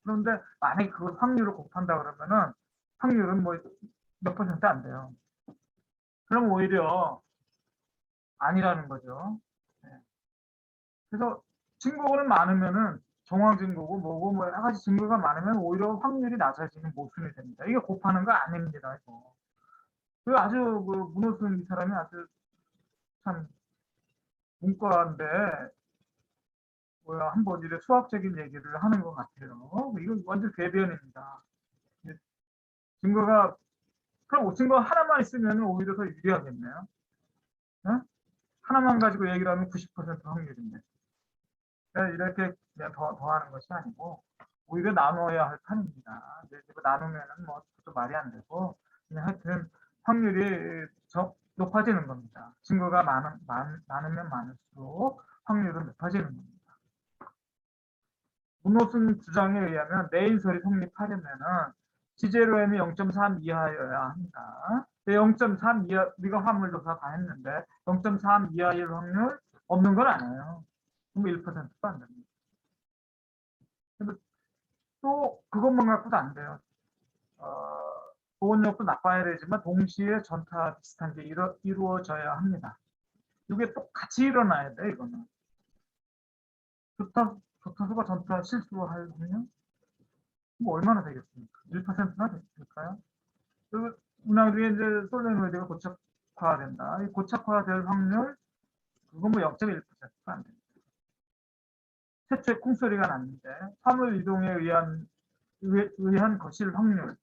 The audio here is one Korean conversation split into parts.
그런데 만약에 그 확률을 곱한다 그러면은 확률은 뭐 몇 퍼센트 안 돼요. 그럼 오히려 아니라는 거죠. 네. 그래서 증거는 많으면은 정황 증거고 뭐고 뭐 여러 가지 증거가 많으면 오히려 확률이 낮아지는 모순이 됩니다. 이게 곱하는 거 아닙니다. 이거. 그 아주 그 문호순 이 사람이 아주 참 문과인데 뭐야 한번 이래 수학적인 얘기를 하는 것 같아요. 이거 완전 궤변입니다. 증거가 그럼 증거 하나만 있으면 오히려 더 유리하겠네요. 네? 하나만 가지고 얘기를 하면 90% 확률인데 이렇게 그냥 더하는 것이 아니고 오히려 나눠야 할 판입니다. 나누면은 뭐 또 말이 안 되고 그냥 하여튼 확률이 높아지는 겁니다. 증거가 많으면 많을수록 확률은 높아지는 겁니다. 문호순 주장에 의하면 내인설이 성립하려면은 지제로엠이 0.3 이하여야 합니다. 0.3 이하, 우리가 화물조사 다 했는데 0.3 이하일 확률 없는 건 아니에요. 그럼 1%도 안 됩니다. 또 그것만 갖고도 안 돼요. 보온력도 나빠야 되지만 동시에 전타 비슷한 게 이루어져야 합니다. 이게 똑같이 일어나야 돼 이거는. 교타수가 전타 실수할 확률? 뭐 얼마나 되겠습니까? 1%나 될까요? 그 운항 중에 이제 솔레노이드가 고착화된다. 이 고착화될 확률 그건 뭐 0.1%가 안 됩니다. 최초에 쿵소리가 났는데 화물 이동에 의한 거실 확률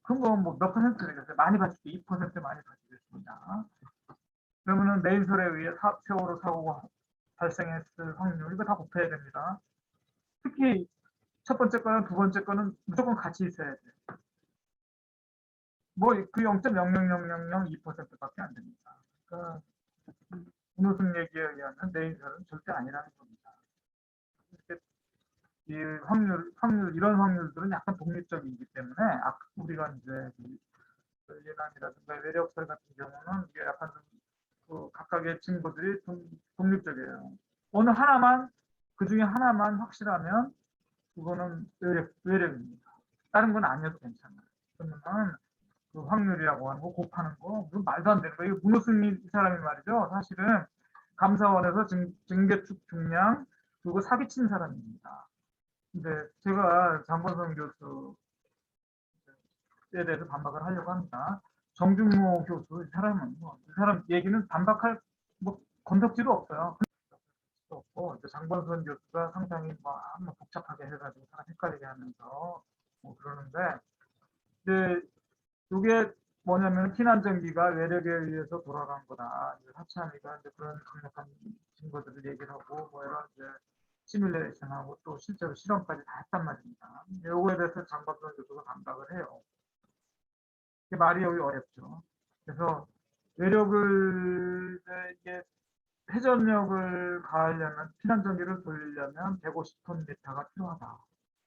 그건 뭐몇 퍼센트 되겠어요? 많이 받을게 2% 많이 받겠습니다. 그러면은 내인설에 의해 세월호 사고가 발생했을 확률 이거 다 곱해야 됩니다. 특히 첫 번째 거는 두 번째 거는 무조건 같이 있어야 돼요. 뭐 그 0.00002%밖에 안 됩니다. 그러니까 문호승 얘기에 의하면 내인설은 절대 아니라는 겁니다. 이 확률 이런 확률들은 약간 독립적이기 때문에 우리가 이제 예난이라든가 외력설 같은 경우는 이게 약간 그 각각의 증거들이 독립적이에요. 어느 하나만 그 중에 하나만 확실하면 그거는 외력입니다. 다른 건 아니어도 괜찮아요. 그러면 그 확률이라고 하는 거 곱하는 거 무슨 말도 안 되는 거예요. 문호승 사람이 말이죠. 사실은 감사원에서 증개축 중량 그리고 사기친 사람입니다. 근데 제가 장건성 교수에 대해서 반박을 하려고 합니다. 정준모 교수 이 사람은 이 사람 얘기는 반박할 뭐 건덕지도 없어요. 없고 장건선 교수가 상당히 뭐 복잡하게 해가지고 사람 헷갈리게 하면서 뭐 그러는데 이제 이게 뭐냐면 피난전기가 외력에 의해서 돌아간 거다. 하차미가 이제 그런 강력한 증거들을 얘기를 하고 뭐 이런 이제 시뮬레이션하고 또 실제로 실험까지 다 했단 말입니다. 요거에 대해서 장건선 교수가 반박을 해요. 이게 말이 여기 어렵죠. 그래서 외력을 이게 회전력을 가하려면 피난전기를 돌리려면 150톤 메타가 필요하다.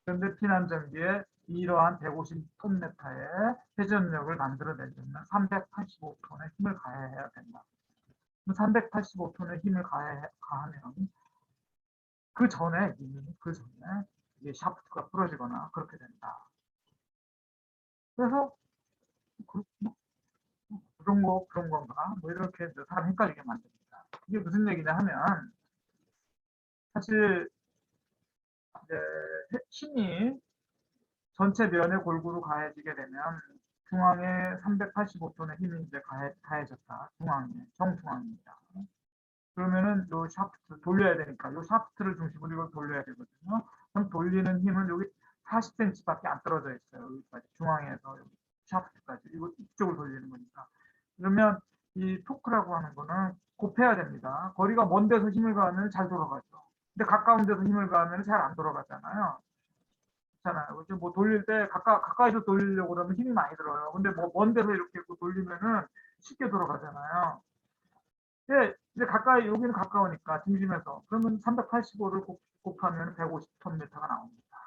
그런데 피난전기에 이러한 150톤 메타의 회전력을 만들어내려면 385톤의 힘을 가해야 된다. 385톤의 힘을 가하면 그 전에 이게 샤프트가 부러지거나 그렇게 된다. 그래서 그런 건가? 뭐 이렇게 사람 헷갈리게 만듭니다. 이게 무슨 얘기냐 하면 사실 힘이 전체 면에 골고루 가해지게 되면 중앙에 385톤의 힘이 이제 가해졌다. 정중앙입니다. 그러면은 요 샤프트 돌려야 되니까 요 샤프트를 중심으로 이걸 돌려야 되거든요. 그럼 돌리는 힘은 여기 40cm밖에 안 떨어져 있어요. 여기까지 중앙에서 여기 샤프트까지 이쪽을 돌리는 거니까. 그러면 이 토크라고 하는 거는 곱해야 됩니다. 거리가 먼 데서 힘을 가하면 잘 돌아가죠. 근데 가까운 데서 힘을 가하면 잘 안 돌아가잖아요. 그렇잖아요. 뭐 돌릴 때 가까이서 돌리려고 그러면 힘이 많이 들어요. 근데 뭐 먼 데서 이렇게 돌리면은 쉽게 돌아가잖아요. 이제 가까이 여기는 가까우니까 중심에서 그러면 385를 곱하면 150톤 메타가 나옵니다.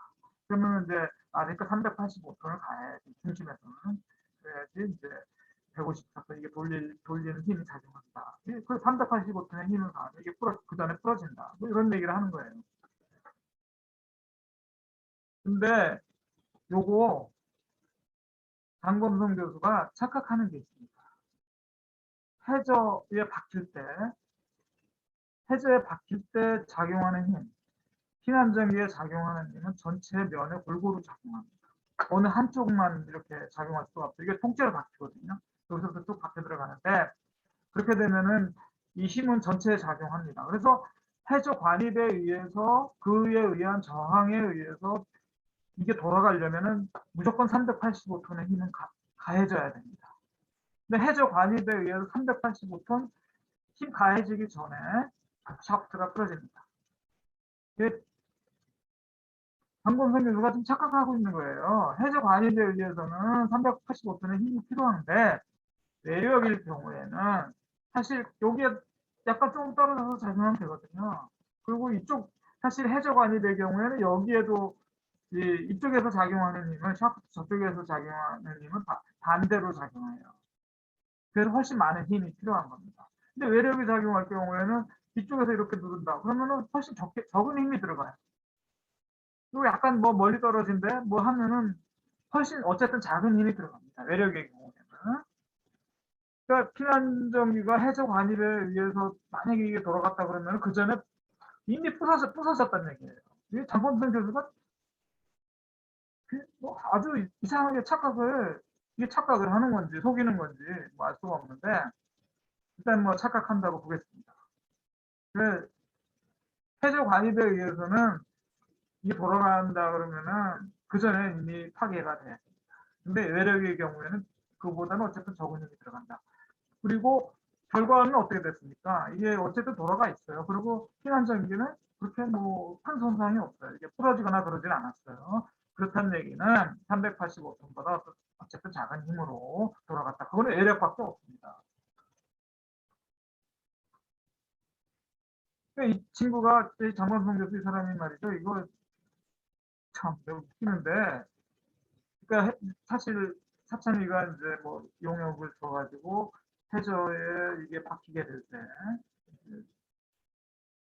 그러면 이제 그러니까 385톤을 가야지 중심에서는 그래야지 이제 150톤 이게 돌리는 힘이 작용한다. 그 385톤의 힘을 가하면 이게 그 전에 부러진다. 뭐 이런 얘기를 하는 거예요. 근데 요거 장범성 교수가 착각하는 게 있습니다. 해저에 박힐 때 작용하는 힘, 피난전기에 작용하는 힘은 전체 면에 골고루 작용합니다. 어느 한쪽만 이렇게 작용할 수가 없어요. 이게 통째로 박히거든요. 여기서부터 쭉 박혀 들어가는데 그렇게 되면은 이 힘은 전체에 작용합니다. 그래서 해저 관입에 의해서 그에 의한 저항에 의해서 이게 돌아가려면은 무조건 385톤의 힘은 가해져야 됩니다. 근데 해저 관입에 의해서 385톤 힘 가해지기 전에 샤프트가 풀어집니다. 장범선 교수가 좀 착각하고 있는 거예요. 해저 관입에 의해서는 385톤의 힘이 필요한데 외력일 경우에는 사실 여기에 약간 좀 떨어져서 작용하면 되거든요. 그리고 이쪽 사실 해저 관입의 경우에는 여기에도 이쪽에서 작용하는 힘은 샤프트 저쪽에서 작용하는 힘은 반대로 작용해요. 그래서 훨씬 많은 힘이 필요한 겁니다. 근데 외력이 작용할 경우에는 이쪽에서 이렇게 누른다. 그러면은 훨씬 적은 힘이 들어가요. 그리고 약간 뭐 멀리 떨어진데 뭐 하면은 훨씬 어쨌든 작은 힘이 들어갑니다. 외력의 경우에는. 그러니까 피난전기가 해저 관입에 의해서 만약에 이게 돌아갔다 그러면 그 전에 이미 부서졌다는 얘기예요. 이 장범선 교수가 뭐 아주 이상하게 착각을 하는 건지 속이는 건지 뭐 알 수가 없는데 일단 뭐 착각한다고 보겠습니다. 그 해저 관입에 의해서는 이게 돌아간다 그러면은 그 전에 이미 파괴가 돼. 근데 외력의 경우에는 그보다는 어쨌든 적은 힘이 들어간다. 그리고 결과는 어떻게 됐습니까? 이게 어쨌든 돌아가 있어요. 그리고 피난전기는 그렇게 뭐 큰 손상이 없어요. 이게 부러지거나 그러진 않았어요. 그렇다는 얘기는 385톤보다 어쨌든 작은 힘으로 돌아갔다. 그거는 외력밖에 없습니다. 이 친구가 장범성 교수 이 사람이 말이죠. 이거 참 웃기는데, 그러니까 사실 사천이가 이제 뭐 용역을 줘가지고 해저에 이게 박히게 될 때,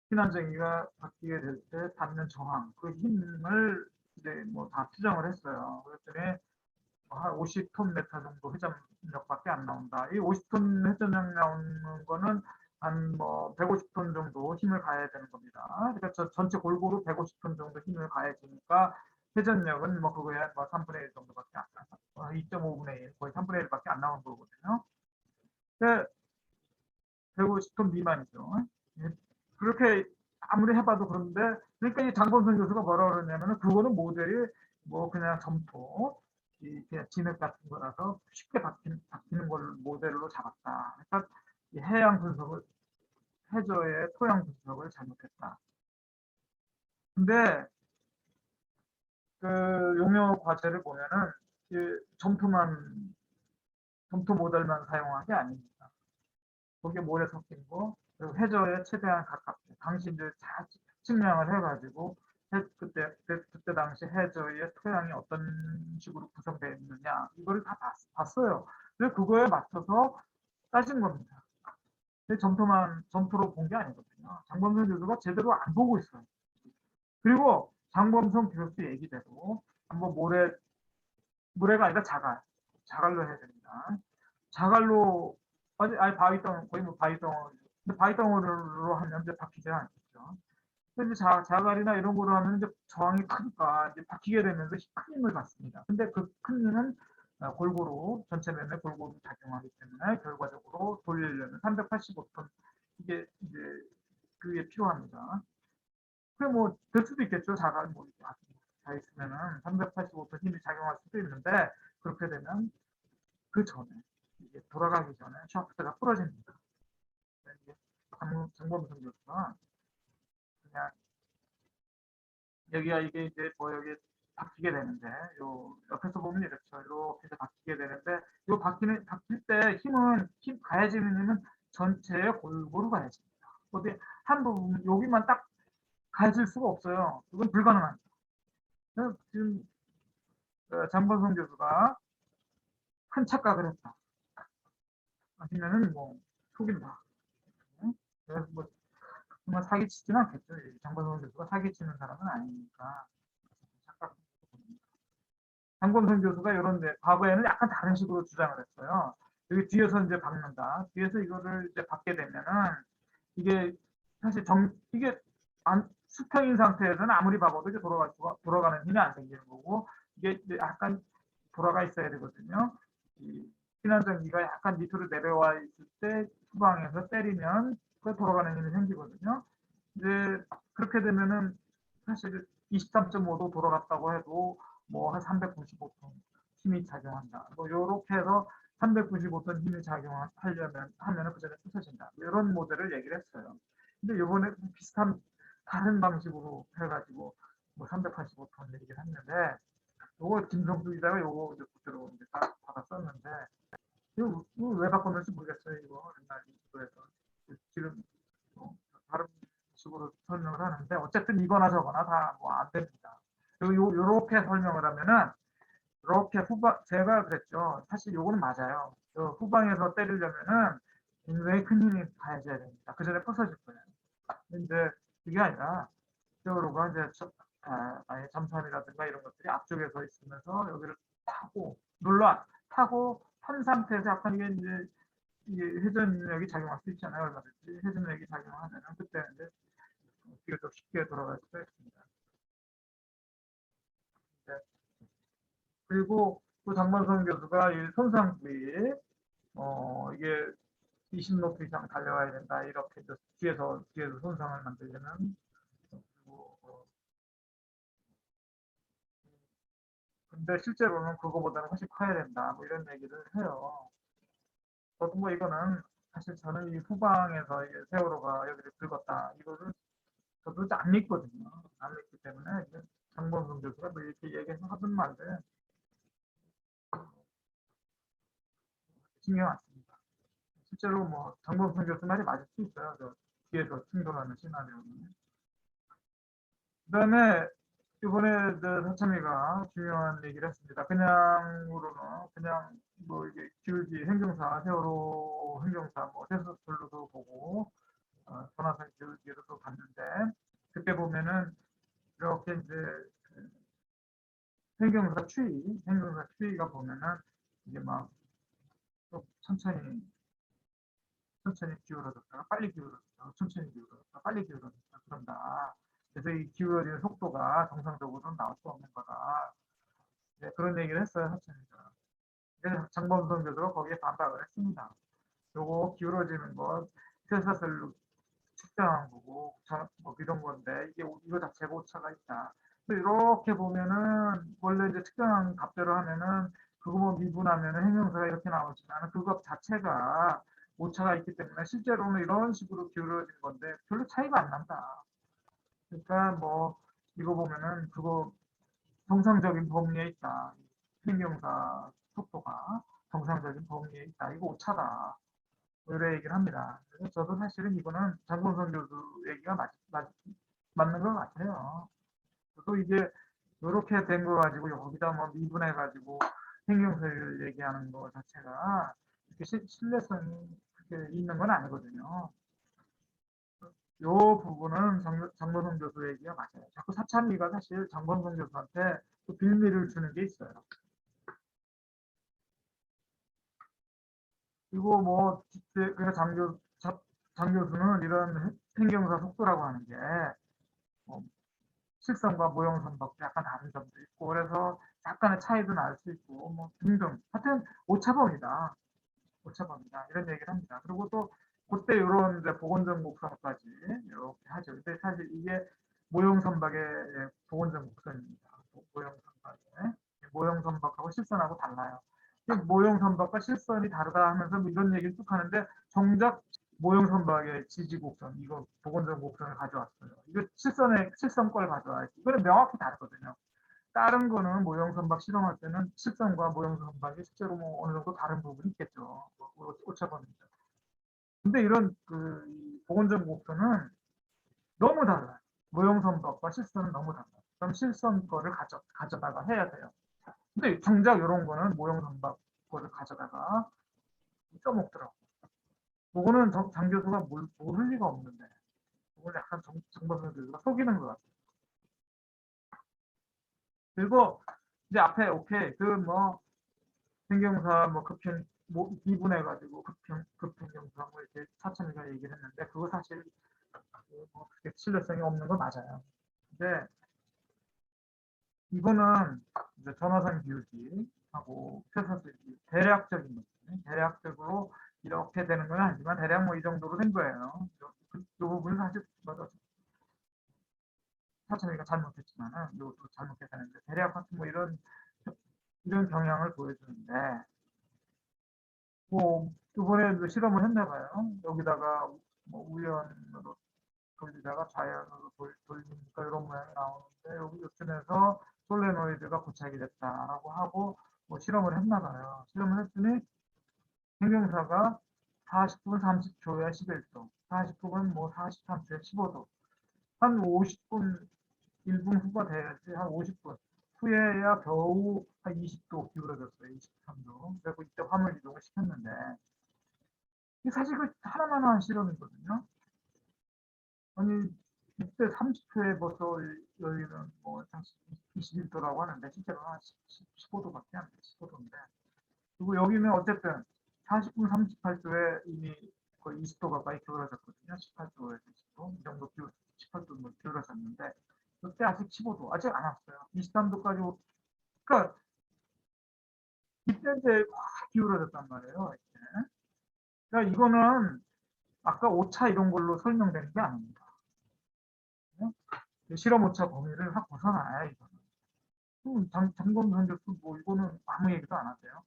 피난쟁이가 바뀌게 될 때 받는 저항, 그 힘을 이제 뭐 다 추정을 했어요. 그랬더니 한 50톤 메타 정도 회전력밖에 안 나온다. 이 50톤 회전력 나오는 거는 한 뭐 150톤 정도 힘을 가해야 되는 겁니다. 그러니까 전체 골고루 150톤 정도 힘을 가해지니까 회전력은 뭐 그거에 뭐 3분의 1 정도밖에 안 나와. 2.5분의 1, 거의 3분의 1밖에 안 나오는 거거든요. 150톤 미만이죠. 그렇게 아무리 해봐도 그런데, 그러니까 이 장범선 교수가 뭐라 그러냐면은 그거는 모델이 뭐 그냥 점토, 그냥 진흙 같은 거라서 쉽게 박히는 걸 모델로 잡았다. 그러니까 이 해양 분석을, 해저의 토양 분석을 잘못했다. 근데 그 용역 과제를 보면은 점토 모델만 사용한 게 아닙니다. 거기에 모래 섞인 거, 그리고 해저에 최대한 가깝게 당시 이제 다 측량을 해가지고 그때 당시 해저의 토양이 어떤 식으로 구성되어 있느냐 이거를 다 봤어요. 그래서 그거에 맞춰서 따진 겁니다. 점토로 본 게 아니거든요. 장범선 교수가 제대로 안 보고 있어요. 그리고 장범선 교수 얘기대로 한번 모래가 아니라 자갈로 해야 됩니다. 자갈로 아니 바위덩 거의 뭐 바위덩어리. 근데 바위덩어리로 하면 이제 박히지 않겠죠. 근데 자갈이나 이런 거로 하면 이제 저항이 크니까 이제 박히게 되면서 큰 힘을 받습니다. 근데 그 큰 힘은 골고루 전체 면에 골고루 작용하기 때문에 결과적으로 돌리려면 385톤 이게 이제 그게 필요합니다. 그게 뭐 될 수도 있겠죠. 자갈 뭐 이렇게 다 있으면은 385톤 힘이 작용할 수도 있는데 그렇게 되면 그 전에 이게 돌아가기 전에 샤프트가 부러집니다. 장범선 교수가 그냥 여기가 이게 이제 뭐 여기 박히게 되는데 요 옆에서 보면 이렇죠. 이렇게 박히게 되는데 요 박힐 때 힘 가해지는 힘은 전체에 골고루 가해집니다. 어디 한 부분 여기만 딱 가해질 수가 없어요. 이건 불가능합니다. 지금 장범선 교수가 큰 착각을 했다. 아니면은 뭐 속인다. 그래서 뭐 정말 사기치지는 않겠죠. 장범선 교수가 사기치는 사람은 아니니까 착각. 장범선 교수가 이런 과거에는 약간 다른 식으로 주장을 했어요. 여기 뒤에서 이제 박는다. 뒤에서 이거를 이제 박게 되면은 이게 사실 이게 수평인 상태에서는 아무리 박아도 이제 돌아가는 힘이 안 생기는 거고 이게 약간 돌아가 있어야 되거든요. 이避難전기가 약간 밑으로 내려와 있을 때 후방에서 때리면 그 돌아가는 힘이 생기거든요. 이제 그렇게 되면은 사실 23.5도 돌아갔다고 해도 뭐 한 395톤 힘이 작용한다. 뭐 요렇게 해서 395톤 힘이 하면은 그 전에 부서진다. 이런 모델을 얘기를 했어요. 근데 이번에 비슷한 다른 방식으로 해가지고 뭐 385톤 얘기를 했는데 요거 김성수 기자가 요거 이제 그대로 이제 딱 받아 썼는데 이거 왜 바꿨는지 모르겠어요. 이거 옛날 이거에서 지금 뭐 다른 식으로 설명을 하는데 어쨌든 이거나 저거나 다 뭐 안 됩니다. 요렇게 설명을 하면은 이렇게 제가 그랬죠. 사실 요거는 맞아요. 후방에서 때리려면은 굉장히 큰 힘이 가해져야 됩니다. 그 전에 부서질 거예요. 근데 그게 아니라 세월호가 이제 잠수함이라든가 이런 것들이 앞쪽에서 있으면서 여기를 타고 탄 상태에서 약간 이게 회전력이 작용할 수 있잖아요. 얼마든지 회전력이 작용하면 그때 이제 뒤로 더 쉽게 돌아갈 수가 있습니다. 네. 그리고 또 장만성 교수가 이 손상 부위 이게 20높이 이상 달려와야 된다 이렇게 뒤에서 손상을 만들려면 그리고 근데 실제로는 그거보다는 훨씬 커야 된다 뭐 이런 얘기를 해요. 저도 뭐 이거는 사실 저는 이 후방에서 이게 세월호가 여기를 긁었다 이거를 저도 안 믿거든요. 안 믿기 때문에 장범준 교수가 뭐 이렇게 얘기해서 하던 말들 신경 안 씁니다. 실제로 뭐 장범준 교수 말이 맞을 수 있어요. 저 뒤에서 충돌하는 시나리오는. 그다음에 이번에 서참이가 중요한 얘기를 했습니다. 그냥으로는 그냥 뭐 이게 기울기 행정사 세월호 행정사 뭐 세수별로도 보고 전화선 기울기로도 봤는데 그때 보면은 이렇게 이제 행정사 추이가 보면은 이게 막 천천히 기울어졌다가 빨리 기울어졌다가 천천히 기울어졌다가 빨리 기울어졌다가 그런다. 그래서 이 기울어지는 속도가 정상적으로 나올 수 없는 거다. 네, 그런 얘기를 했어요, 하천이가. 그래서 장범선 교수가 거기에 반박을 했습니다. 요거 기울어지는 거 셀사셀로 측정한 거고, 뭐 이런 건데, 이거 자체가 오차가 있다. 이렇게 보면은, 원래 이제 측정한 값대로 하면은, 그거 뭐 미분하면은 행정사가 이렇게 나오지만, 그것 자체가 오차가 있기 때문에, 실제로는 이런 식으로 기울어진 건데, 별로 차이가 안 난다. 그러니까 뭐, 이거 보면은, 그거 정상적인 범위에 있다. 행정사 속도가 정상적인 범위에 있다. 이거 오차다. 이런 얘기를 합니다. 그래서 저도 사실은 이거는 장본선 교수 얘기가 맞는 것 같아요. 또 이게 이렇게 된 거 가지고 여기다 뭐 미분해가지고 행정사를 얘기하는 거 자체가 이렇게 신뢰성이 그렇게 있는 건 아니거든요. 이 부분은 장본선 교수 얘기가 맞아요. 자꾸 사참위가 사실 장본선 교수한테 또 빌미를 주는 게 있어요. 그리고 뭐 그러니까 장 교수는 이런 행정사 속도라고 하는 게 뭐 실선과 모형선밖에 약간 다른 점도 있고 그래서 약간의 차이도 날 수 있고 뭐 등등 하여튼 오차범위다 이런 얘기를 합니다. 그리고 또 그때 이런 보건전 곡선까지 이렇게 하죠. 근데 사실 이게 모형선박의 보건전 곡선입니다. 모형선박하고 실선하고 달라요. 모형선박과 실선이 다르다 하면서 뭐 이런 얘기를 쭉 하는데 정작 모형선박의 지지곡선 이거 보건전 곡선을 가져왔어요. 이거 실선 걸 가져와야지. 이거는 명확히 다르거든요. 다른 거는 모형선박 실험할 때는 실선과 모형선박이 실제로 뭐 어느 정도 다른 부분이 있겠죠. 오차범위죠. 근데 이런 보건전 곡선은 너무 달라요. 모형선박과 실선은 너무 달라요. 그럼 실선 거를 가져다가 해야 돼요. 근데 정작 이런 거는 모형선박 거를 가져다가 써먹더라고. 그거는 장 교수가 모를 리가 없는데, 그걸 약간 정범선 교수가 속이는 것 같아요. 그리고 이제 앞에 오케이 그 뭐 행경사 뭐 급행 뭐 미분해가지고 급행경사 뭐 이렇게 사천이가 얘기를 했는데 그거 사실 뭐 그렇게 신뢰성이 없는 건 맞아요. 근데 이거는 이제 전화상 기울기하고 표사슬기 대략적인 거죠. 대략적으로 이렇게 되는 건 아니지만 대략 뭐 이 정도로 된 거예요. 이 부분은 사실 맞아. 사천이가 잘못했지만은 이것도 잘못했다는데 대략 같은 뭐 이런 경향을 보여주는데 뭐 이번에도 실험을 했나 봐요. 여기다가 뭐 우연으로 돌리다가 좌연으로 돌리니까 이런 모양이 나오는데 여기 요쯤에서 솔레노이드가 고착이 됐다라고 하고 뭐 실험을 했나 봐요. 실험을 했더니 행경사가 40분 30초에 11도, 40분은 뭐 43초에 15도, 한 50분 1분 후가 돼야지 한 50분 후에야 겨우 한 20도 기울어졌어요. 23도. 그래서 이때 화물 이동을 시켰는데 사실 그 하나만 한 실험이거든요. 아니 이때 30초에 벌써 여기는 뭐 21도라고 하는데 실제로 한 15도밖에 안 돼. 15도인데 그리고 여기는 어쨌든 40분 38도에 이미 거의 20도 가까이 기울어졌거든요. 18도에서 20도 이 정도 18도 뭐 기울어졌는데 그때 아직 15도 아직 안 왔어요. 23도까지 그러니까 이때 이제 확 기울어졌단 말이에요. 이때. 그러니까 이거는 아까 오차 이런 걸로 설명되는 게 아닙니다. 실험 오차 범위를 확 벗어나야 이거는. 장범선 교수 뭐 이거는 아무 얘기도 안 하세요.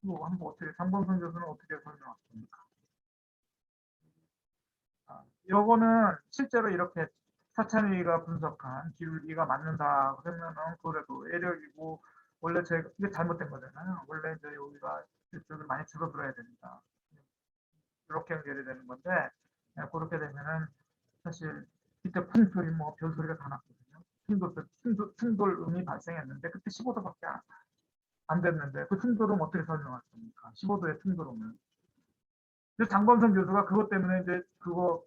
뭐 한번 어떻게 장범선 교수는 어떻게 설명하십니까? 요거는 실제로 이렇게 사찬위가 분석한 기울기가 맞는다 그러면은 그래도 애력이고 원래 제가 이게 잘못된 거잖아요. 원래 이제 여기가 이쪽을 많이 줄어들어야 됩니다. 이렇게 연결이 되는 건데 그렇게 되면은 사실 이때 풍소리 뭐 별소리가 다 났거든요. 충돌음이 발생했는데 그때 15도밖에 안 됐는데 그 충돌음 어떻게 설명할 겁니까? 15도의 충돌음을. 장범선 교수가 그것 때문에 이제 그거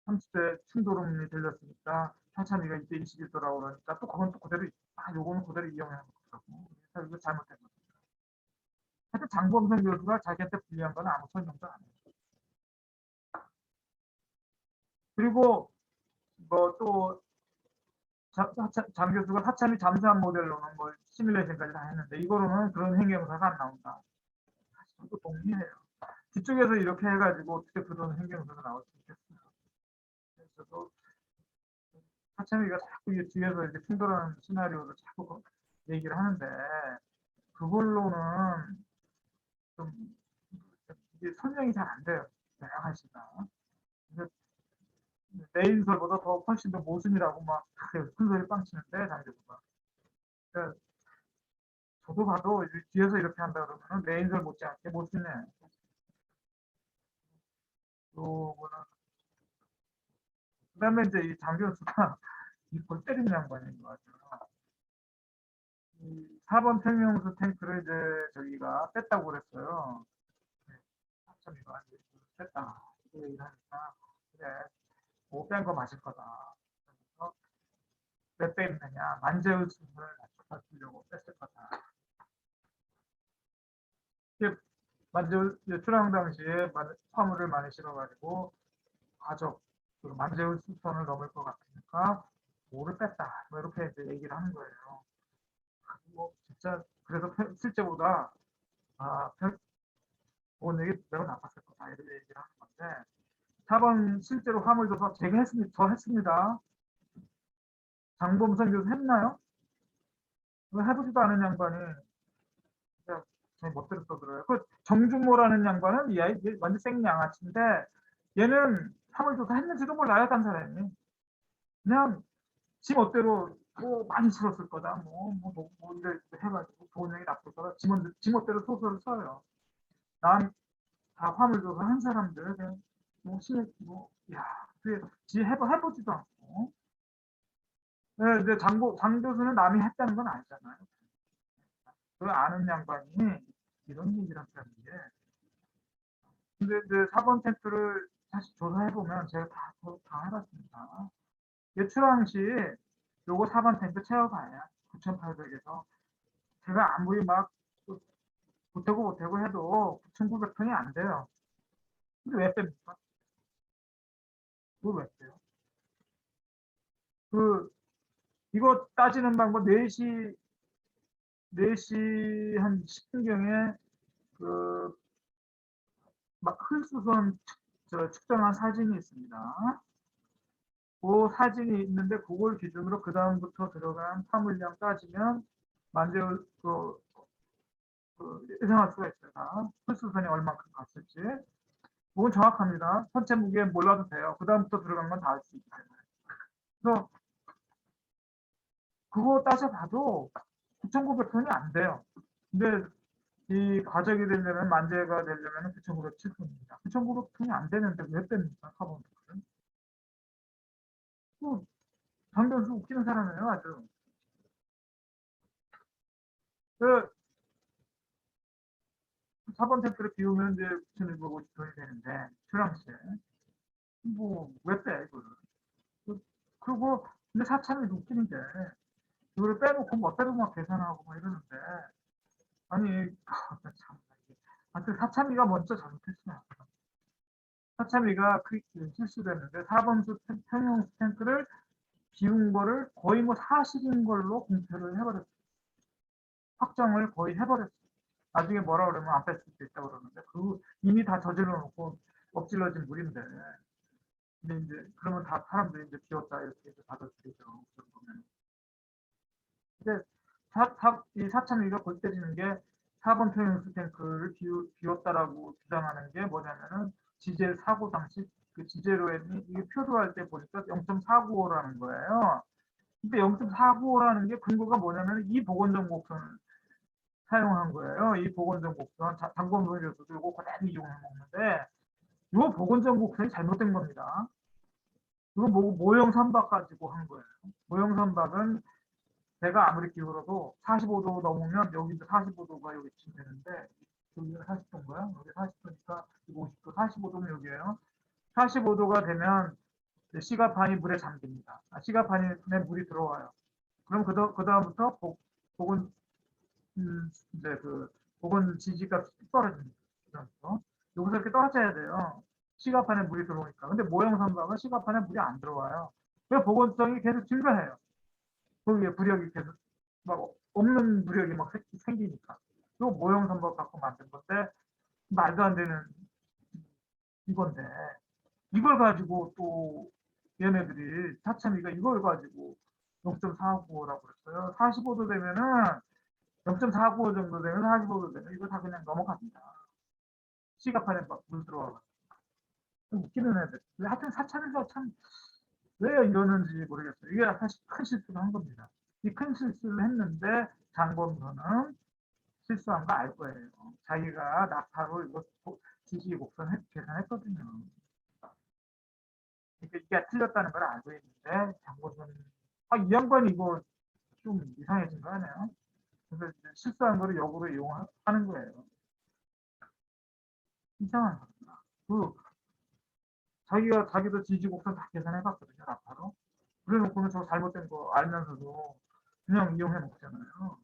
30대 충돌음이 들렸으니까 사찬이가 이때 21도라고 그러니까 또 그건 또 그대로 요거는 그대로 이용하는 거라고. 그래서 이거 잘못된 거죠. 하여튼 장범선 교수가 자기한테 불리한 건 아무 설명도 안 해요. 그리고 뭐 또 장 교수가 사찬이 잠수함 모델로는 뭐 시뮬레이션까지 다 했는데 이거로는 그런 행경사가 안 나온다. 또 동의해요. 뒤쪽에서 이렇게 해가지고 어떻게 그런 행경사가 나올 수 있겠어요. 그래서 사찬이가 자꾸 뒤에서 이렇게 충돌하는 시나리오를 자꾸 얘기를 하는데 그걸로는 좀 이게 설명이 잘 안 돼요. 여러 가지가. 내인설보다 더 훨씬 더 모순이라고 막 큰 소리 빵치는데 장교수가. 그러니까 저도 봐도 뒤에서 이렇게 한다 그러면 내인설 못지않게 모순해. 요거는 그다음에 이제 이 장교수가 이골 때리는 양반인 것 같아요. 4번 평형수 탱크를 이제 저기가 뺐다고 그랬어요. 참 이거 뺐다. 그 얘기를 하니까 그래 못 뺀 거 맞을 거다. 그래서 왜 뺐느냐 만재의 수준을 낮춰주려고 뺐을 거다. 만재의 출항 당시에 화물을 많이 실어가지고 과적 만재의 수선을 넘을 것 같으니까 뭐를 뺐다. 뭐 이렇게 이제 얘기를 하는 거예요. 뭐 진짜 그래서 실제보다 아, 좋은 얘기 매우 나빴을 거다 이렇게 얘기를 하는 건데 4번 실제로 화물 조사 제가 했습니다. 저 했습니다. 장범선 교수 했나요? 해보지도 않은 양반이 진짜 제 멋대로 써들어요. 그 정준모라는 양반은 이 아이 완전 생양아치인데 얘는 화물 조사 했는지도 몰라요, 딴 사람이. 그냥 지 멋대로 뭐 많이 쓸었을 거다. 뭐 이래 해가지고 좋은 얘기 나쁠 거다. 지 멋대로 소설을 써요. 난 다 화물조사 한 사람들 그냥 뭐 신의 야, 해보지도 않고. 네, 이제 장 교수는 남이 했다는 건 아니잖아요. 그 아는 양반이 이런 얘기를 한다는 게. 근데 이제 4번 텐트를 다시 조사해보면 제가 다 해봤습니다. 예출항 시 요거 4번 텐트 채워봐야 9,800에서 제가 아무리 막 보태고 해도 9,900톤이 안 돼요. 근데 왜 뺍니까? 그걸 왜 빼요? 그 이거 따지는 방법 4시 한 10분경에 그 막 흙수선 측정한 사진이 있습니다. 그 사진이 있는데 그걸 기준으로 그 다음부터 들어간 화물량 따지면 만재울 예상할 수가 있어요. 흙수선이 얼마큼 갔을지. 그건 정확합니다. 선체 무게 몰라도 돼요. 그 다음부터 들어간 건 다 알 수 있기 때문에. 그래서 그거 따져봐도 9,900톤이 안 돼요. 근데 이 가적이 되려면 만재가 되려면 9,907톤입니다. 9,900톤이 안 되는데 왜 뺍니까? 카본 토크를. 또 장변수 웃기는 사람이에요, 아주. 그 4번 탱크를 비우면 이제 9,150톤이 되는데 트랑스에 뭐왜 빼, 이거를. 그리고 근데 사참이 웃기는 게 이거를 빼놓고 멋대로 막 계산하고 막 이러는데 아니 참 하여튼 사참위가 먼저 잘못했어요. 사참위가 그 실수됐는데 4번수 평형 탱크를 비운 거를 거의 뭐 사실인 걸로 공표를 해버렸어요. 확정을 거의 해버렸어요. 나중에 뭐라 그러면 안 뺐을 수도 있다고 그러는데 그 이미 다 저질러 놓고 엎질러진 물인데 근데 이제 그러면 다 사람들이 이제 비웠다 이렇게 이제 받아들이죠. 보면. 근데 이 사참위가 골 때리는 게 4번 평형수 탱크를 비웠다라고 주장하는 게 뭐냐면은 지젤 사고 당시 그 지제로에는 이게 표도할 때 보니까 0.495라는 거예요. 근데 0.495라는 게 근거가 뭐냐면 이 보건정 곡선을 사용한 거예요. 이 보건정 곡선 당권분에서 들고 그대로 이용해 먹는데 이 보건정 곡선이 잘못된 겁니다. 이거 모형 선박 가지고 한 거예요. 모형 선박은 배가 아무리 기울어도 45도 넘으면 여기도 45도가 여기쯤 되는데 여기가 40도인가요? 여기 40도니까 50도, 45도면 여기에요. 45도가 되면 시가판이 물에 잠깁니다. 시가판에 물이 들어와요. 그럼 그 다음부터 복은 이제 그 복은 지지값이 떨어집니다. 그래서 여기서 이렇게 떨어져야 돼요. 시가판에 물이 들어오니까. 근데 모형 선박은 시가판에 물이 안 들어와요. 그 보건성이 계속 증가해요. 거기에 부력이 계속 막 없는 부력이 막 생기니까. 또 모형 선박 갖고 만든 건데 말도 안 되는 이건데 이걸 가지고 또 얘네들이 사참위가 이걸 가지고 0.495라고 그랬어요. 45도 되면은 0.495 정도 되면 45도 되면 이거 다 그냥 넘어갑니다. 시가판에 막 물 들어와가지고. 웃기는 애들. 하여튼 사참에서 참 왜 이러는지 모르겠어요. 이게 사실 큰 실수를 한 겁니다. 이 큰 실수를 했는데 장범선은 실수한 거 알 거예요. 자기가 낙타로 이거 지지 곡선 계산했거든요. 이게 틀렸다는 걸 알고 있는데 장범선이 이 양반이 이거 좀 이상해진 거 아니에요? 그래서 실수한 거를 역으로 이용하는 거예요. 이상한 겁니다. 자기도 지지 곡선 다 계산해봤거든요, 낙타로. 그래놓고는 저 잘못된 거 알면서도 그냥 이용해 먹잖아요.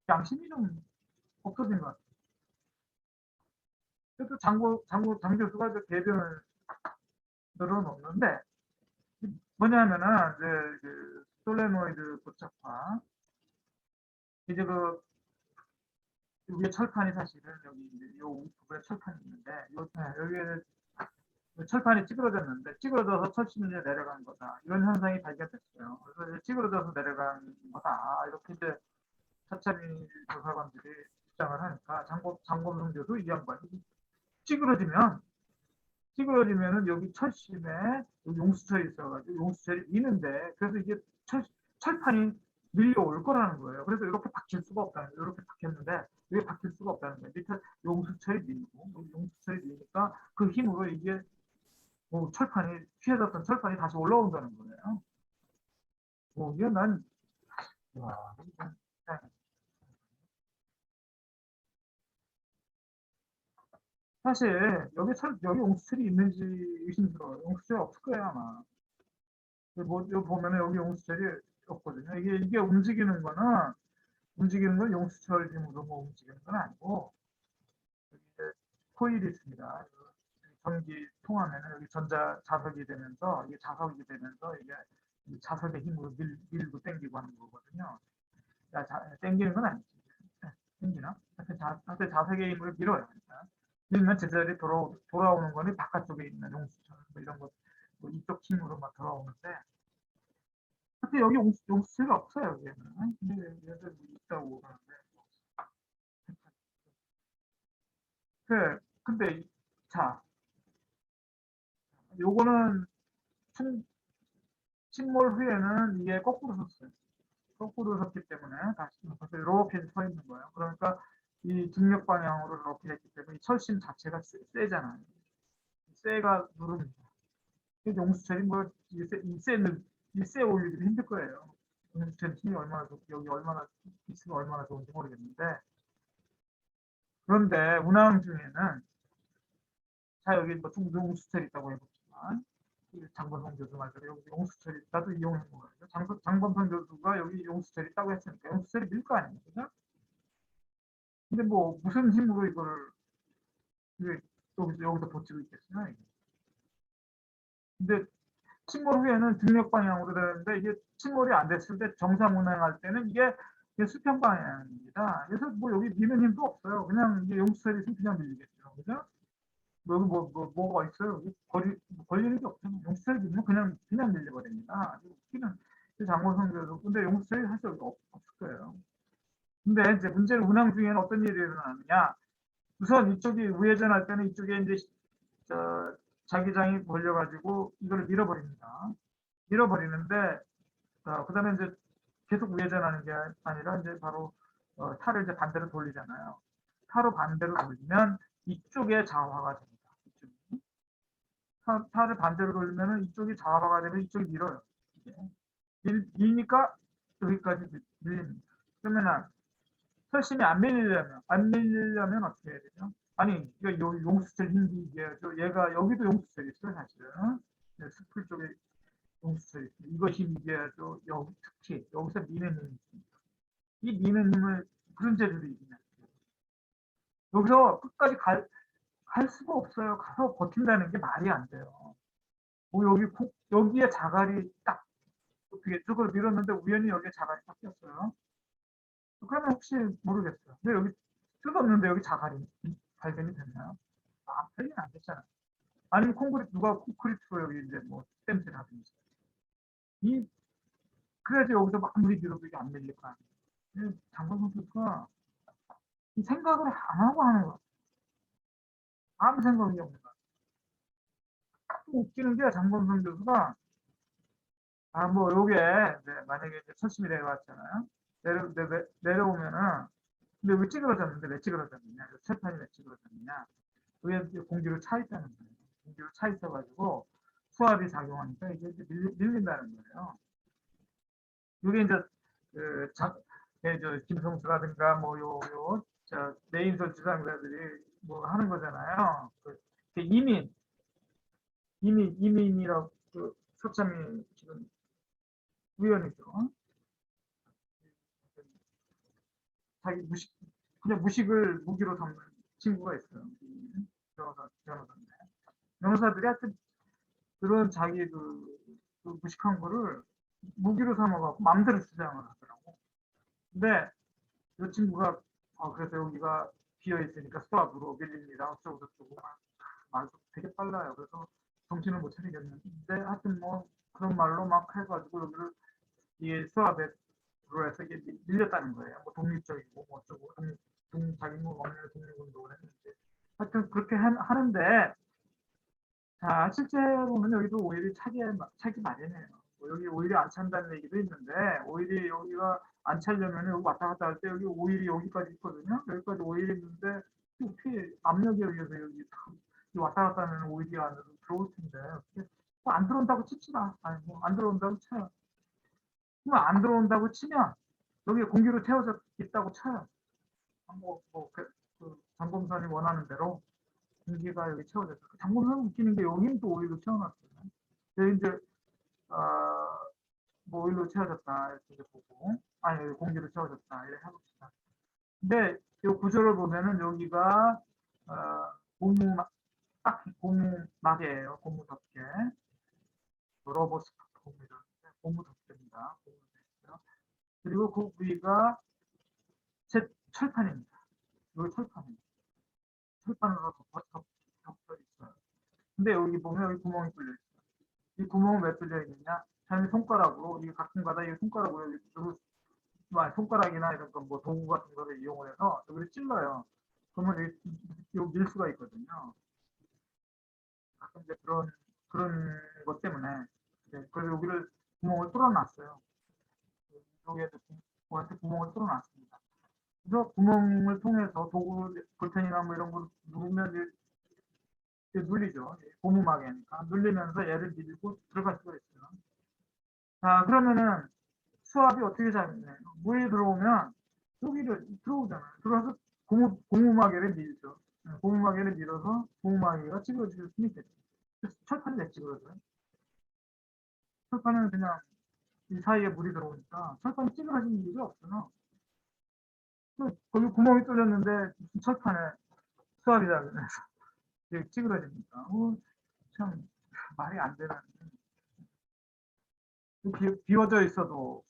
양심이 좀 없어진 것 같아요. 그래도 장 교수가 이제 대변을 늘어놓는데, 뭐냐면은, 이제, 그, 솔레노이드 고착화. 이제 위에 철판이 사실은 여기 이제 요 부분에 철판이 있는데, 여기에 철판이 찌그러졌는데, 찌그러져서 철심이 내려간 거다. 이런 현상이 발견됐어요. 그래서 이제 찌그러져서 내려간 거다. 이렇게 이제 차차미 조사관들이 주장을 하니까 장범성 교수 이 양반이 찌그러지면은 여기 철심에 용수철이 있어가지고 용수철이 미는데 그래서 이게 철판이 밀려올 거라는 거예요. 그래서 이렇게 박힐 수가 없다는 거예요. 이렇게 박혔는데 이게 박힐 수가 없다는 거예요. 밑에 용수철이 밀고 용수철이 밀니까 그 힘으로 이게 철판이 피해졌던 철판이 다시 올라온다는 거예요. 이게 난 와, 사실 여기 용수철이 있는지 의심스러워요. 용수철이 없을 거예요 아마. 뭐, 여기 보면은 여기 용수철이 없거든요. 이게 움직이는 건 용수철 힘으로 뭐 움직이는 건 아니고, 여기 이제 코일이 있습니다. 전기 통하면은 여기 전자 자석이 되면서, 이게 자석이 되면서, 이게 자석의 힘으로 밀고 당기고 하는 거거든요. 당기는 건 아니지. 당기나? 하여튼 자석의 힘으로 밀어요. 밀면 제자리 돌아오는 거는 바깥쪽에 있는 용수철, 뭐 이런 거, 뭐 이쪽 힘으로 막 돌아오는데, 근데 여기 용수철이 없어요, 여기에는. 근데 얘들 뭐 있다고 그러는데. 근데, 자, 요거는 침몰 후에는 이게 거꾸로 섰어요. 거꾸로 섰기 때문에 다시 이렇게 서 있는 거예요. 그러니까 이 중력 방향으로 이렇게 됐기 때문에 이 철심 자체가 세잖아요. 쇠가 누릅니다. 용수철이 뭐, 이쇠 올리기도 힘들 거예요. 용수철 힘이 얼마나 좋고, 여기 얼마나, 있으면 얼마나 좋은지 모르겠는데. 그런데 운항 중에는, 자, 여기 뭐 용수철이 있다고 해보지만, 장범선 교수 말대로 여기 용수철이 나도 이용해 먹어요. 장범선 교수가 여기 용수철이 있다고 했으니까 용수철이 밀 거 아닙니까? 근데 뭐 무슨 힘으로 이거를 여기서 버티고 있겠어요? 이게. 근데 침몰 후에는 등력 방향으로 되는데 이게 침몰이 안 됐을 때 정상 운행할 때는 이게 수평 방향입니다. 그래서 뭐 여기 미는 힘도 없어요. 그냥 이게 용수철이 있으면 그냥 밀리겠죠. 그죠? 여기 뭐가 있어요? 걸리는 게 없잖아요. 용수철이 밀면 그냥 밀려버립니다. 웃기는 장고성 교수. 근데 용수철이 사실 여기 없을 거예요. 근데 이제 문제는 운항 중에는 어떤 일이 일어나느냐. 우선 이쪽이 우회전할 때는 이쪽에 이제 자기장이 걸려가지고 이걸 밀어버립니다. 밀어버리는데 그다음에 이제 계속 우회전하는 게 아니라 이제 바로 탈을 이제 반대로 돌리잖아요. 탈을 반대로 돌리면 이쪽에 자화가 됩니다. 이쪽이. 탈을 반대로 돌리면 이쪽이 자화가 되면 이쪽이 밀어요. 밀니까 여기까지 밀립니다. 그러면 철심이 안 밀리려면 어떻게 해야 되죠? 아니, 이거 용수철 힘이 이게 얘가 여기도 용수철이 있어요, 사실은. 네, 스풀 쪽에 용수철이 있어요. 이거 힘이 이게죠. 여기 특히 여기서 미는 힘이 있습니다. 이 미는 힘을 그런 재료로 이기는 여기서 끝까지 갈 수가 없어요. 가서 버틴다는 게 말이 안 돼요. 뭐 여기에 자갈이 딱 어떻게 저걸 밀었는데 우연히 여기에 자갈이 딱 꼈어요. 그러면 혹시 모르겠어요. 근데 여기 뜯었는데 여기 자갈이 발견이 됐나요? 발견이 안 됐잖아요. 아니면 누가 콘크리트로 여기 이제 뭐 땜질 하든지. 이, 그래야지 여기서 아무리 밀어도 이게 안 밀릴 거 아니에요. 장관 선수가 이 생각을 안 하고 하는 거야. 아무 생각이 없는 거야. 또 웃기는 게 장범선 교수가 뭐 요게 이제 만약에 이제 철심이 내려왔잖아요. 내려오면은 근데 왜 찌그러졌는데 왜 찌그러졌느냐? 철판이 왜 찌그러졌느냐? 그게 공기로 차 있다는 거예요. 공기로 차 있어가지고 수압이 작용하니까 이게 밀린다는 거예요. 이게 이제 그 김성수라든가 내인설 주장자들이 뭐 하는 거잖아요. 이민이라고 서참이 지금 위원이죠. 자기 그냥 무식을 무기로 삼는 친구가 있어요. 변호사인데. 변호사들이 하여튼 그런 자기 무식한 거를 무기로 삼아갖고 마음대로 주장을 하더라고. 근데 이 친구가 그래서 여기가 비어 있으니까 수압으로 밀립니다. 어쩌고 저쩌고 말도 되게 빨라요. 그래서 정신을 못 차리겠는데 하여튼 뭐 그런 말로 막 해가지고 여기를 이 수압에 들어와서 이게 밀렸다는 거예요. 뭐 독립적이고 뭐 어쩌고 자기 뭐 먹는 독립운동을 했는데 하여튼 그렇게 하는데 자 실제로는 여기도 오일이 차기 마련이에요. 뭐 여기 오일이 안 찬다는 얘기도 있는데 오일이 여기가 안 차려면 여기 왔다 갔다 할 때 여기 오일이 여기까지 있거든요. 여기까지 오일이 있는데 압력에 의해서 여기 왔다 갔다 하면 오일이 안으로 들어올 텐데 안 들어온다고 칩시다 아니 뭐안 들어온다고 쳐요. 안 들어온다고 치면 여기 공기로 채워져 있다고 쳐요. 장범선이 원하는 대로 공기가 여기 채워졌어. 장범선은 웃기는 게 여기는 또 오일로 채워놨어요. 이제 뭐 오일로 채워졌다 이렇게 보고, 아니 공기로 채워졌다 이렇게 해봅시다. 근데 이 구조를 보면은 여기가 고무 딱 고무막이에요. 고무 덮개, 러버스 고무라는데 고무 덮개입니다. 고무 덮개요. 그리고 그 위가 철판입니다. 여기 철판입니다. 철판으로 덮여 있어요. 근데 여기 보면 여기 구멍이 뚫려 있어요. 이 구멍은 왜 뚫려 있느냐? 사람이 손가락으로, 이게 가끔가다 이 손가락으로 여기 손가락이나 이런 뭐 도구 같은 거를 이용을 해서 여기를 찔러요. 그러면 여기 밀 수가 있거든요. 가끔 이제 그런 것 때문에. 네, 그래서 여기를 구멍을 뚫어놨어요. 여기에도 구멍을 뚫어놨습니다. 그래서 구멍을 통해서 도구, 볼펜이나 뭐 이런 걸 누르면 눌리죠. 고무막이니까. 눌리면서 얘를 밀고 들어갈 수가 있어요. 자, 그러면은 수압이 어떻게 잡느냐. 물이 들어오면 여기를 들어오잖아요. 들어와서 고무마개를 밀죠. 고무마개를 밀어서 고무마개가 찌그러질 수 있겠죠. 철판이 왜 찌그러져요? 철판은 그냥 이 사이에 물이 들어오니까 철판이 찌그러지는 일이 없어요. 거기 구멍이 뚫렸는데 철판에 수압이 작으면서 찌그러집니다. 참 말이 안 되는. 비워져 있어도,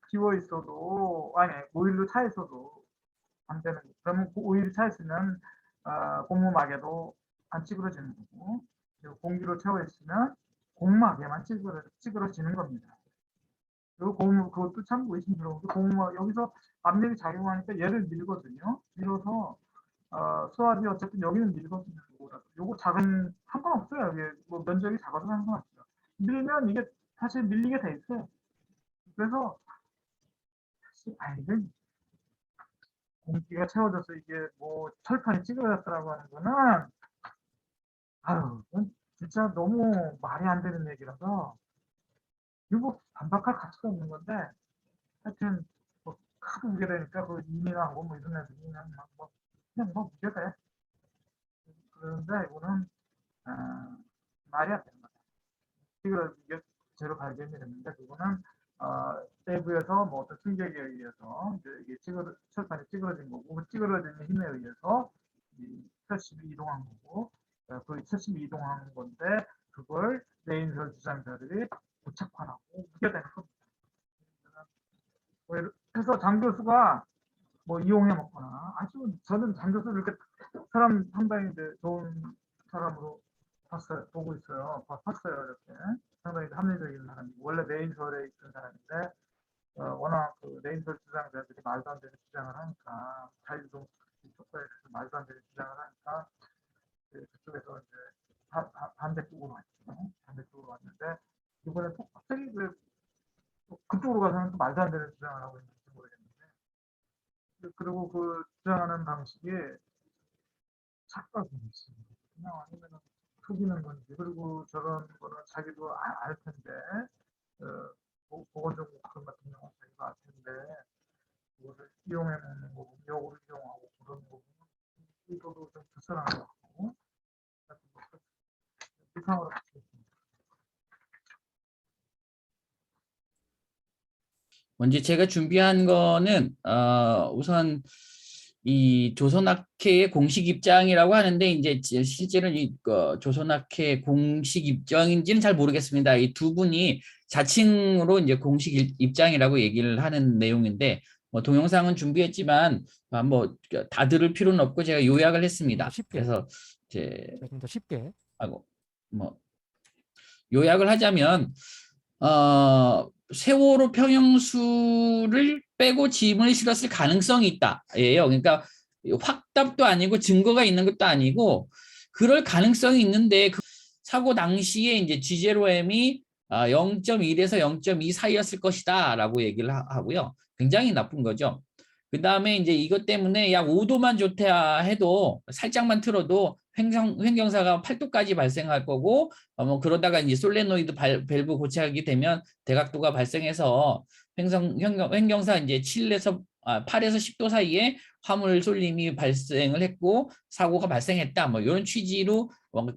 비워 있어도, 아니 오일로 차 있어도 안 되는 거죠. 그러면 오일이 차 있으면 고무막에도 안 찌그러지는 거고, 그리고 공기로 채워 있으면 고무막에만 찌그러지는 겁니다. 그리고 그것도 참 의심스러운 게 고무막, 여기서 압력이 작용하니까 얘를 밀거든요. 밀어서 수압이 어쨌든 여기는 밀거든요. 요거 작은 상관없어요. 이게 뭐 면적이 작아도 상관없어요. 밀면 이게 사실 밀리게 돼 있어요. 그래서 이건 공기가 채워져서 이게 뭐 철판이 찌그러졌다라고 하는 거는 진짜 너무 말이 안 되는 얘기라서 이거 뭐 반박할 가치가 없는 건데, 하여튼 뭐 하도 우게 되니까 그 이민하고 뭐 이런 애들이 그냥 뭐 우게 돼. 그런데 이거는 말이 안 되는 거다. 이게 제로 발견이 됐는데 그거는 내부에서 뭐 어떤 충격에 의해서 이제 철판이 찌그러진 거고, 그 찌그러지는 힘에 의해서 이 철심이 이동한 거고, 그 철심이 이동한 건데 그걸 내인설 주장자들이 고착화하고 우겨대는 겁니다. 그래서 장 교수가 뭐 이용해 먹거나, 아주 저는 장 교수를 이렇게 사람 상당히 이제 좋은 사람으로 봤어요. 보고 있어요. 봤어요. 이렇게 상당히 합리적인 사람이고, 원래 내인설에 있던 사람인데 워낙 그 내인설 주장자들이 말도 안 되는 주장을 하니까, 자유동 쪽에 말도 안 되는 주장을 하니까 그쪽에서 이제 반대쪽으로 왔죠. 반대쪽으로 왔는데 이번에 또 갑자기 그쪽으로 가서는 또 말도 안 되는 주장을 하고 있는지 모르겠는데, 그리고 그 주장하는 방식이 착각인지 그냥 아니면 속이는 건지, 그리고 저런 거는 자기도 알 텐데, 보건정보 그런 같은 경우는 자기가 알 텐데 그것을 이용해 먹는 거고, 역으로 이용하고 그런 거고, 이거도 좀 불편한 것 같고, 이상으로 먼저 제가 준비한 거는 우선 이 조선학회의 공식 입장이라고 하는데, 이제 실제로 이 조선학회 공식 입장인지는 잘 모르겠습니다. 이 두 분이 자칭으로 이제 공식 입장이라고 얘기를 하는 내용인데, 뭐 동영상은 준비했지만 뭐 다 들을 필요는 없고 제가 요약을 했습니다. 그래서 이제 좀 더 쉽게 뭐 요약을 하자면, 세월호 평형수를 빼고 짐을 실었을 가능성이 있다. 예요. 그러니까 확답도 아니고 증거가 있는 것도 아니고 그럴 가능성이 있는데, 그 사고 당시에 이제 G0M이 0.1에서 0.2 사이였을 것이다라고 얘기를 하고요. 굉장히 나쁜 거죠. 그 다음에 이제 이것 때문에 약 5도만 좋다 해도, 살짝만 틀어도 횡경사가 8도까지 발생할 거고, 뭐 그러다가 이제 솔레노이드 밸브 고착이 되면 대각도가 발생해서 횡경사 이제 7에서 8에서 10도 사이에 화물 쏠림이 발생을 했고 사고가 발생했다. 뭐 이런 취지로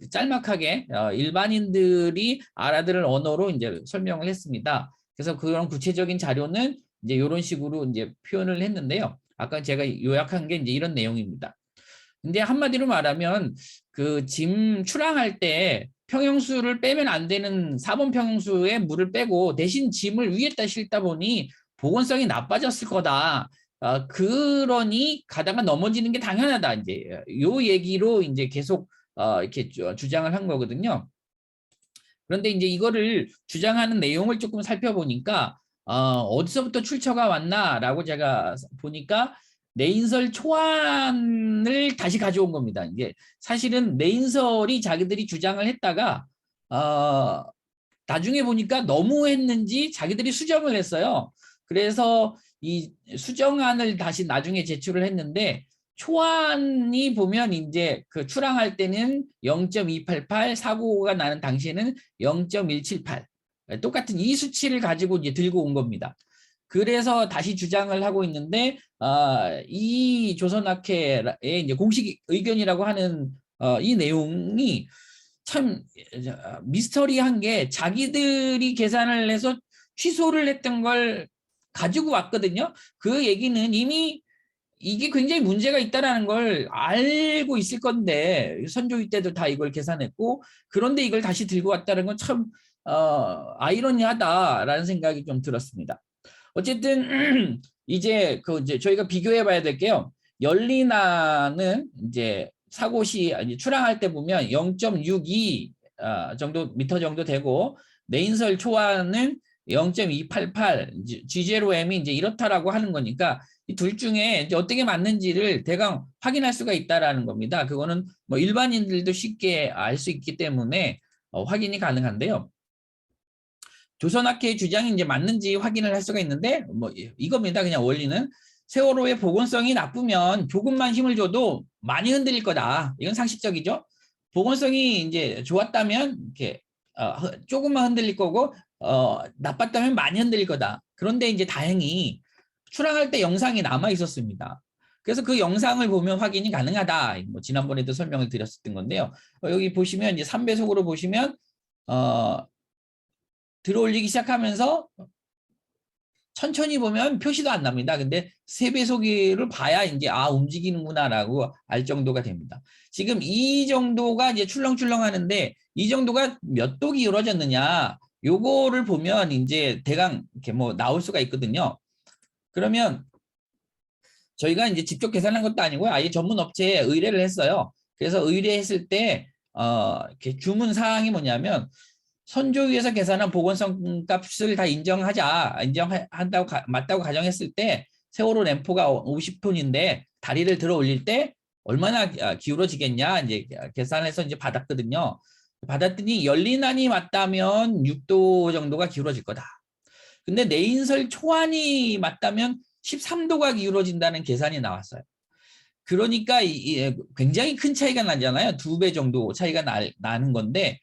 짤막하게 일반인들이 알아들을 언어로 이제 설명을 했습니다. 그래서 그런 구체적인 자료는 이제 이런 식으로 이제 표현을 했는데요. 아까 제가 요약한 게 이제 이런 내용입니다. 근데 한마디로 말하면 그 짐 출항할 때 평형수를 빼면 안 되는 4번 평형수에 물을 빼고 대신 짐을 위에다 싣다 보니 보건성이 나빠졌을 거다. 그러니 가다가 넘어지는 게 당연하다. 이제 요 얘기로 이제 계속 이렇게 주장을 한 거거든요. 그런데 이제 이거를 주장하는 내용을 조금 살펴보니까 어디서부터 출처가 왔나라고 제가 보니까 내인설 초안을 다시 가져온 겁니다. 이게 사실은 내인설이 자기들이 주장을 했다가 나중에 보니까 너무했는지 자기들이 수정을 했어요. 그래서 이 수정안을 다시 나중에 제출을 했는데 초안이 보면 이제 그 출항할 때는 0.288, 사고가 나는 당시에는 0.178. 똑같은 이 수치를 가지고 이제 들고 온 겁니다. 그래서 다시 주장을 하고 있는데 이 조선학회의 이제 공식 의견이라고 하는 이 내용이 참 미스터리한 게 자기들이 계산을 해서 취소를 했던 걸 가지고 왔거든요. 그 얘기는 이미 이게 굉장히 문제가 있다는 걸 알고 있을 건데 선조위 때도 다 이걸 계산했고 그런데 이걸 다시 들고 왔다는 건 참 아이러니하다라는 생각이 좀 들었습니다. 어쨌든 이제 저희가 비교해 봐야 될 게요. 열리나는 이제 사고 시 출항할 때 보면 0.62 정도 미터 정도 되고 내인설 초안은 0.288 G0M이 이제 이렇다라고 하는 거니까 이 둘 중에 이제 어떻게 맞는지를 대강 확인할 수가 있다라는 겁니다. 그거는 뭐 일반인들도 쉽게 알 수 있기 때문에 확인이 가능한데요. 조선학회의 주장이 이제 맞는지 확인을 할 수가 있는데 뭐 이겁니다. 그냥 원리는 세월호의 보건성이 나쁘면 조금만 힘을 줘도 많이 흔들릴 거다. 이건 상식적이죠. 보건성이 이제 좋았다면 이렇게 조금만 흔들릴 거고 나빴다면 많이 흔들릴 거다. 그런데 이제 다행히 출항할 때 영상이 남아 있었습니다. 그래서 그 영상을 보면 확인이 가능하다. 뭐 지난번에도 설명을 드렸었던 건데요. 여기 보시면 이제 3배속으로 보시면 들어올리기 시작하면서 천천히 보면 표시도 안 납니다. 근데 3배속을 봐야 이제 움직이는구나라고 알 정도가 됩니다. 지금 이 정도가 이제 출렁출렁 하는데 이 정도가 몇 도 기울어졌느냐 요거를 보면 이제 대강 이렇게 뭐 나올 수가 있거든요. 그러면 저희가 이제 직접 계산한 것도 아니고 아예 전문 업체에 의뢰를 했어요. 그래서 의뢰했을 때 이렇게 주문 사항이 뭐냐면 선조위에서 계산한 보건성 값을 다 인정한다고 맞다고 가정했을 때 세월호 램프가 50톤인데 다리를 들어 올릴 때 얼마나 기울어지겠냐 이제 계산해서 이제 받았거든요. 받았더니 열린안이 맞다면 6도 정도가 기울어질 거다. 근데 내인설 초안이 맞다면 13도가 기울어진다는 계산이 나왔어요. 그러니까 굉장히 큰 차이가 나잖아요. 2배 정도 차이가 나는 건데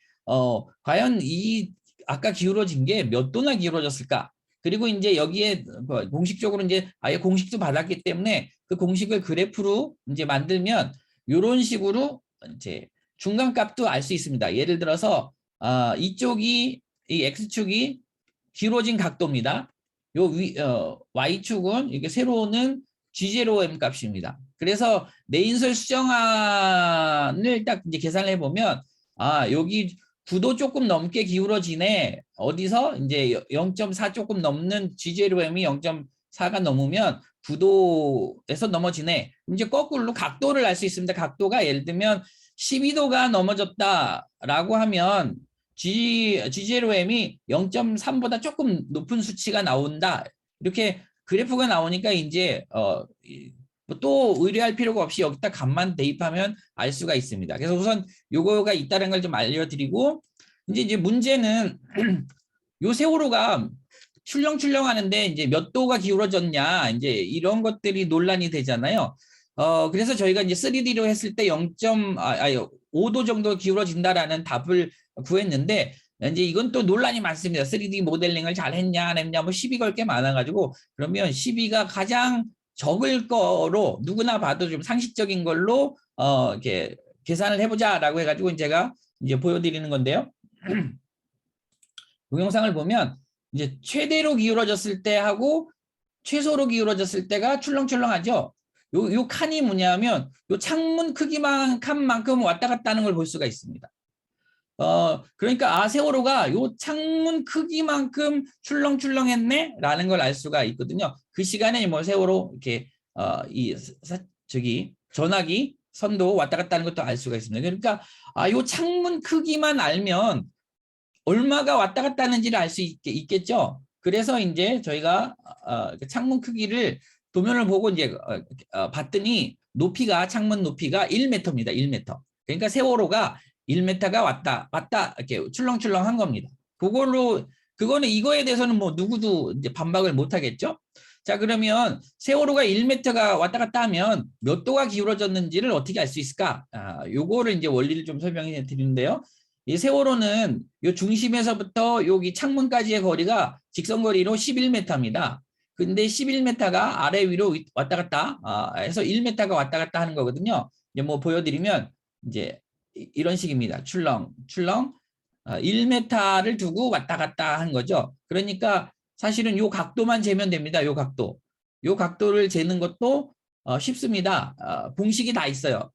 과연 이 아까 기울어진 게 몇 도나 기울어졌을까? 그리고 이제 여기에 공식적으로 이제 아예 공식도 받았기 때문에 그 공식을 그래프로 이제 만들면 이런 식으로 이제 중간값도 알 수 있습니다. 예를 들어서 이쪽이 이 x축이 기울어진 각도입니다. y축은 이게 세로는 G0M 값입니다. 그래서 내인설 수정안을 딱 이제 계산을 해보면 여기 9도 조금 넘게 기울어지네. 어디서 이제 0.4 조금 넘는 G0M이 0.4가 넘으면 9도에서 넘어지네. 이제 거꾸로 각도를 알 수 있습니다. 각도가 예를 들면 12도가 넘어졌다라고 하면 G0M이 0.3보다 조금 높은 수치가 나온다. 이렇게 그래프가 나오니까 이제 또 의뢰할 필요가 없이 여기다 값만 대입하면 알 수가 있습니다. 그래서 우선 요거가 있다는 걸 좀 알려드리고 이제 문제는 요 세월호가 출렁출렁 하는데 이제 몇 도가 기울어졌냐 이제 이런 것들이 논란이 되잖아요. 그래서 저희가 이제 3D로 했을 때 5도 정도 기울어진다라는 답을 구했는데 이제 이건 또 논란이 많습니다. 3D 모델링을 잘 했냐 안 했냐 뭐 시비 걸 게 많아가지고 그러면 시비가 가장 적을 거로 누구나 봐도 좀 상식적인 걸로 이렇게 계산을 해보자라고 해가지고 제가 이제 보여드리는 건데요. 동영상을 보면 이제 최대로 기울어졌을 때 하고 최소로 기울어졌을 때가 출렁출렁하죠. 요 칸이 뭐냐면 요 창문 크기만 칸만큼 왔다 갔다 하는 걸 볼 수가 있습니다. 그러니까 세월호가 요 창문 크기만큼 출렁출렁했네라는 걸 알 수가 있거든요. 그 시간에 뭐 세월호 이렇게 저기 전화기 선도 왔다 갔다 하는 것도 알 수가 있습니다. 그러니까 요 창문 크기만 알면 얼마가 왔다 갔다 하는지를 알 수 있겠죠. 그래서 이제 저희가 창문 크기를 도면을 보고 이제 봤더니 창문 높이가 1m입니다. 1m. 그러니까 세월호가 1m가 왔다 이렇게 출렁출렁한 겁니다. 그거는 이거에 대해서는 뭐 누구도 이제 반박을 못 하겠죠. 자, 그러면 세월호가 1m가 왔다 갔다 하면 몇 도가 기울어졌는지를 어떻게 알 수 있을까? 요거를 이제 원리를 좀 설명해 드리는데요. 이 세월호는 요 중심에서부터 여기 창문까지의 거리가 직선거리로 11m입니다. 근데 11m가 아래 위로 왔다 갔다 해서 1m가 왔다 갔다 하는 거거든요. 이제 뭐 보여드리면 이제 이런 식입니다. 출렁 1m를 두고 왔다 갔다 하는 거죠. 그러니까 사실은 요 각도만 재면 됩니다. 요 각도를 재는 것도 쉽습니다. 공식이 다 있어요.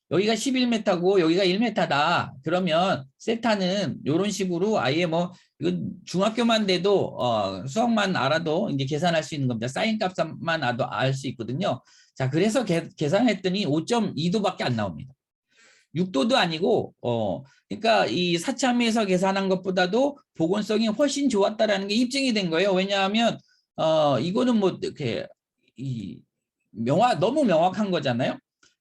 여기가 11m고 여기가 1m다. 그러면 세타는 이런 식으로 아예 뭐 이건 중학교만 돼도 수학만 알아도 이제 계산할 수 있는 겁니다. 사인 값만 알 수 있거든요. 자, 그래서 계산했더니 5.2도밖에 안 나옵니다. 6도도 아니고 그러니까 이 사참에서 계산한 것보다도 보건성이 훨씬 좋았다라는 게 입증이 된 거예요. 왜냐하면 이거는 뭐 이렇게 너무 명확한 거잖아요.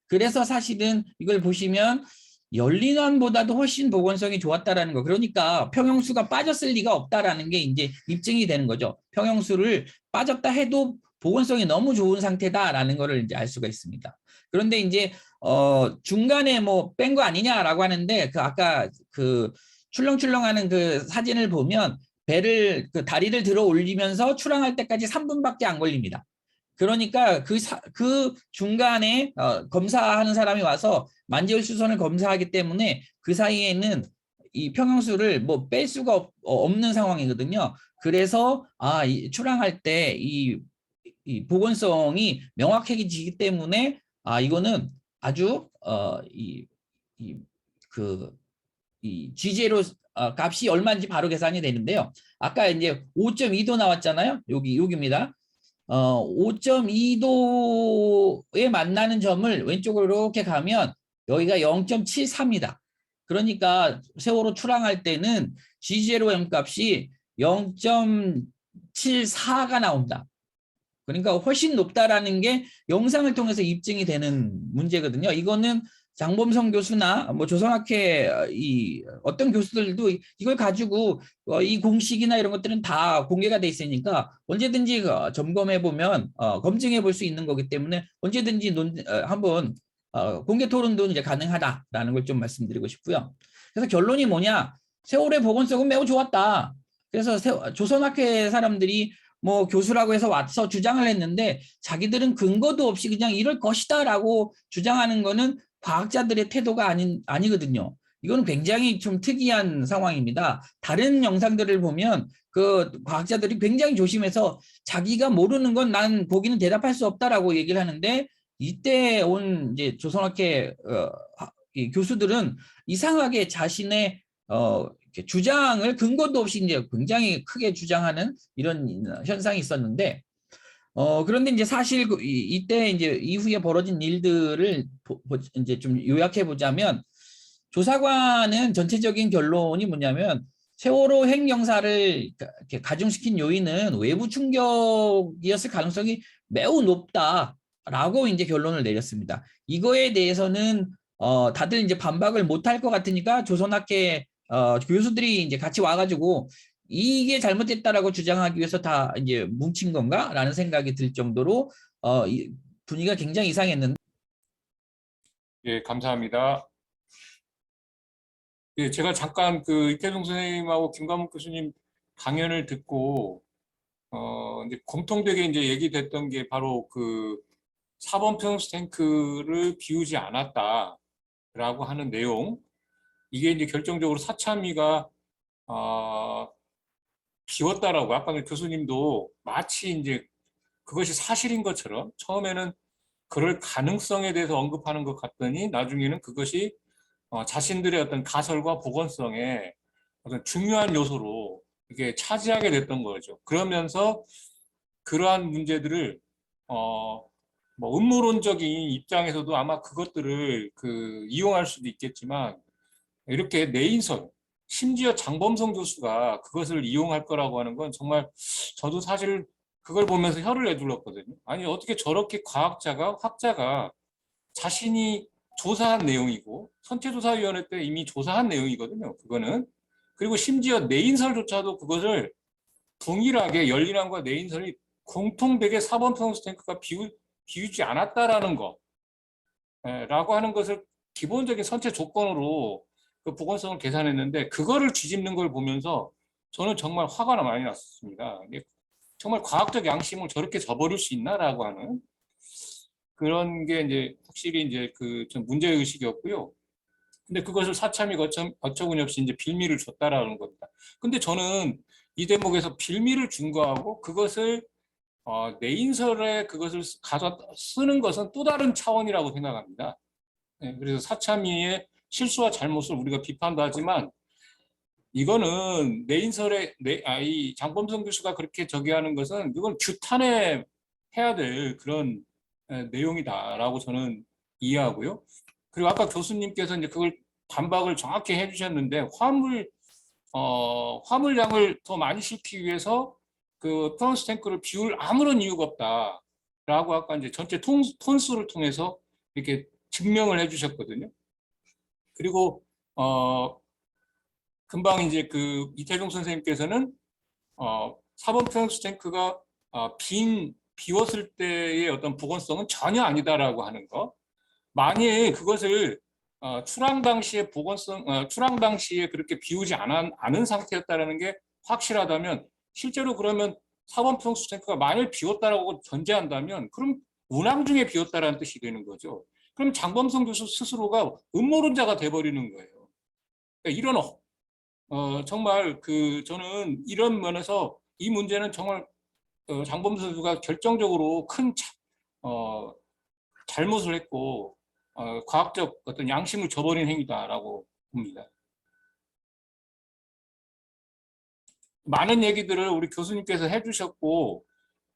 그래서 사실은 이걸 보시면 열린환보다도 훨씬 보건성이 좋았다라는 거. 그러니까 평형수가 빠졌을 리가 없다라는 게 이제 입증이 되는 거죠. 평형수를 빠졌다 해도 보건성이 너무 좋은 상태다라는 거를 이제 알 수가 있습니다. 그런데 이제 중간에 뭐 뺀 거 아니냐라고 하는데 아까 그 출렁출렁하는 그 사진을 보면 그 다리를 들어 올리면서 출항할 때까지 3분밖에 안 걸립니다. 그러니까 그 중간에 검사하는 사람이 와서 만재울 수선을 검사하기 때문에 그 사이에는 이 평형수를 뭐 뺄 수가 없는 상황이거든요. 그래서 출항할 때 이 보건성이 명확해지기 때문에 이거는 아주 이 G제로 값이 얼마인지 바로 계산이 되는데요. 아까 이제 5.2도 나왔잖아요. 여기입니다. 5.2도에 만나는 점을 왼쪽으로 이렇게 가면 여기가 0.73이다. 그러니까 세월호 출항할 때는 G0M 값이 0.74가 나온다. 그러니까 훨씬 높다라는 게 영상을 통해서 입증이 되는 문제거든요. 이거는 장범성 교수나 뭐 조선학회 어떤 교수들도 이걸 가지고 이 공식이나 이런 것들은 다 공개가 돼 있으니까 언제든지 점검해 보면 검증해 볼 수 있는 거기 때문에 언제든지 한번 공개 토론도 이제 가능하다라는 걸 좀 말씀드리고 싶고요. 그래서 결론이 뭐냐? 세월의 보건성은 매우 좋았다. 그래서 조선학회 사람들이 뭐 교수라고 해서 와서 주장을 했는데 자기들은 근거도 없이 그냥 이럴 것이다라고 주장하는 거는 과학자들의 태도가 아니거든요. 이거는 굉장히 좀 특이한 상황입니다. 다른 영상들을 보면 그 과학자들이 굉장히 조심해서 자기가 모르는 건 난 거기는 대답할 수 없다라고 얘기를 하는데 이때 온 이제 조선학회 이 교수들은 이상하게 자신의 주장을 근거도 없이 이제 굉장히 크게 주장하는 이런 현상이 있었는데 그런데 이제 사실 이때 이제 이후에 벌어진 일들을 이제 좀 요약해 보자면 조사관은 전체적인 결론이 뭐냐면 세월호 핵영사를 가중시킨 요인은 외부 충격이었을 가능성이 매우 높다라고 이제 결론을 내렸습니다. 이거에 대해서는 다들 이제 반박을 못할 것 같으니까 조선학회 교수들이 이제 같이 와가지고 이게 잘못됐다라고 주장하기 위해서 다 이제 뭉친 건가라는 생각이 들 정도로 분위기가 굉장히 이상했는데. 예, 감사합니다. 예, 제가 잠깐 그 이태동 선생님하고 김관목 교수님 강연을 듣고 이제 공통되게 이제 얘기됐던 게 바로 그 4번 평수 탱크를 비우지 않았다라고 하는 내용. 이게 이제 결정적으로 사참위가 비웠다라고 아까 교수님도 마치 이제 그것이 사실인 것처럼 처음에는 그럴 가능성에 대해서 언급하는 것 같더니 나중에는 그것이 자신들의 어떤 가설과 보건성에 어떤 중요한 요소로 이게 차지하게 됐던 거죠. 그러면서 그러한 문제들을 뭐 음모론적인 입장에서도 아마 그것들을 이용할 수도 있겠지만 이렇게 내인설, 심지어 장범성 교수가 그것을 이용할 거라고 하는 건 정말 저도 사실 그걸 보면서 혀를 내둘렀거든요. 아니 어떻게 저렇게 과학자가 학자가 자신이 조사한 내용이고 선체조사위원회 때 이미 조사한 내용이거든요. 그거는. 그리고 심지어 내인설조차도 그것을 동일하게 열린함과 내인설이 공통되게 4번 평수 탱크가 비우지 않았다라는 거 라고 하는 것을 기본적인 선체 조건으로 그 보건성을 계산했는데 그거를 뒤집는 걸 보면서 저는 정말 화가 많이 났습니다. 정말 과학적 양심을 저렇게 저버릴 수 있나라고 하는 그런 게 이제 확실히 이제 좀 문제 의식이었고요. 근데 그것을 사참이 어처구니없이 이제 빌미를 줬다라는 겁니다. 근데 저는 이 대목에서 빌미를 준 거하고 그것을 내인설에 그것을 가서 쓰는 것은 또 다른 차원이라고 생각합니다. 네, 그래서 사참위의 실수와 잘못을 우리가 비판도 하지만 이거는 내인설에 이 장범성 교수가 그렇게 저기 하는 것은 이건 규탄해 해야 될 그런 내용이다라고 저는 이해하고요. 그리고 아까 교수님께서 이제 그걸 반박을 정확히 해주셨는데 화물량을 더 많이 싣기 위해서 그 프랑스 탱크를 비울 아무런 이유가 없다라고 아까 이제 전체 톤수를 통해서 이렇게 증명을 해주셨거든요. 그리고 금방 이제 이태종 선생님께서는 4번 프랑스 탱크가 비웠을 때의 어떤 보건성은 전혀 아니다라고 하는 거. 만일 그것을 출항 당시에 출항 당시에 그렇게 비우지 않은 상태였다라는 게 확실하다면 실제로 그러면 4번 평수 탱크가 만일 비웠다라고 전제한다면 그럼 운항 중에 비웠다라는 뜻이 되는 거죠. 그럼 장범성 교수 스스로가 음모론자가 돼버리는 거예요. 그러니까 이런 정말 저는 이런 면에서 이 문제는 정말 장범성 교수가 결정적으로 큰 잘못을 했고 과학적 어떤 양심을 저버린 행위다라고 봅니다. 많은 얘기들을 우리 교수님께서 해주셨고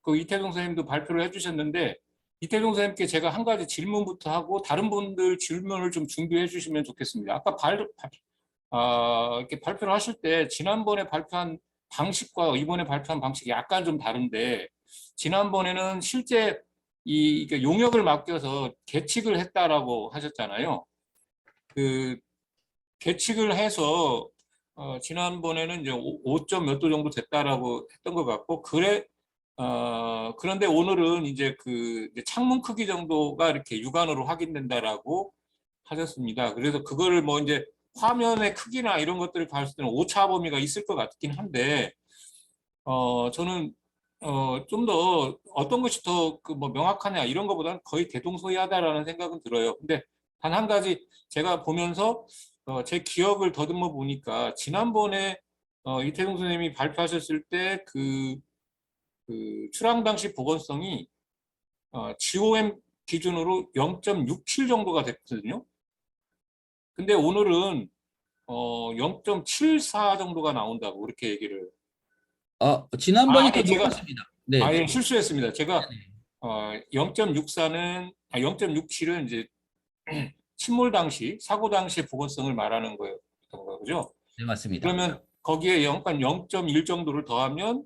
이태종 선생님도 발표를 해주셨는데 이태종 선생님께 제가 한 가지 질문부터 하고 다른 분들 질문을 좀 준비해 주시면 좋겠습니다. 아까 이렇게 발표를 하실 때 지난번에 발표한 방식과 이번에 발표한 방식이 약간 좀 다른데 지난번에는 실제 용역을 맡겨서 계측을 했다라고 하셨잖아요. 계측을 해서 지난번에는 이제 5점 몇 도 정도 됐다라고 했던 것 같고 그런데 오늘은 이제 창문 크기 정도가 이렇게 육안으로 확인된다라고 하셨습니다. 그래서 그거를 뭐 이제 화면의 크기나 이런 것들을 봤을 때는 오차 범위가 있을 것 같긴 한데 저는 좀 더 어떤 것이 더 뭐 명확하냐 이런 것보다는 거의 대동소이하다라는 생각은 들어요. 근데 단 한 가지 제가 보면서 제 기억을 더듬어 보니까 지난번에 이태종 선생님이 발표하셨을 때 출항 당시 보건성이 GOM 기준으로 0.67 정도가 됐거든요. 근데 오늘은 0.74 정도가 나온다고 그렇게 얘기를. 지난번이 더 아니, 높았습니다. 네. 아예 실수했습니다. 제가 0.67은 이제 침몰 당시 사고 당시의 보건성을 말하는 거였던 거죠. 네, 맞습니다. 그러면 거기에 0.1 정도를 더하면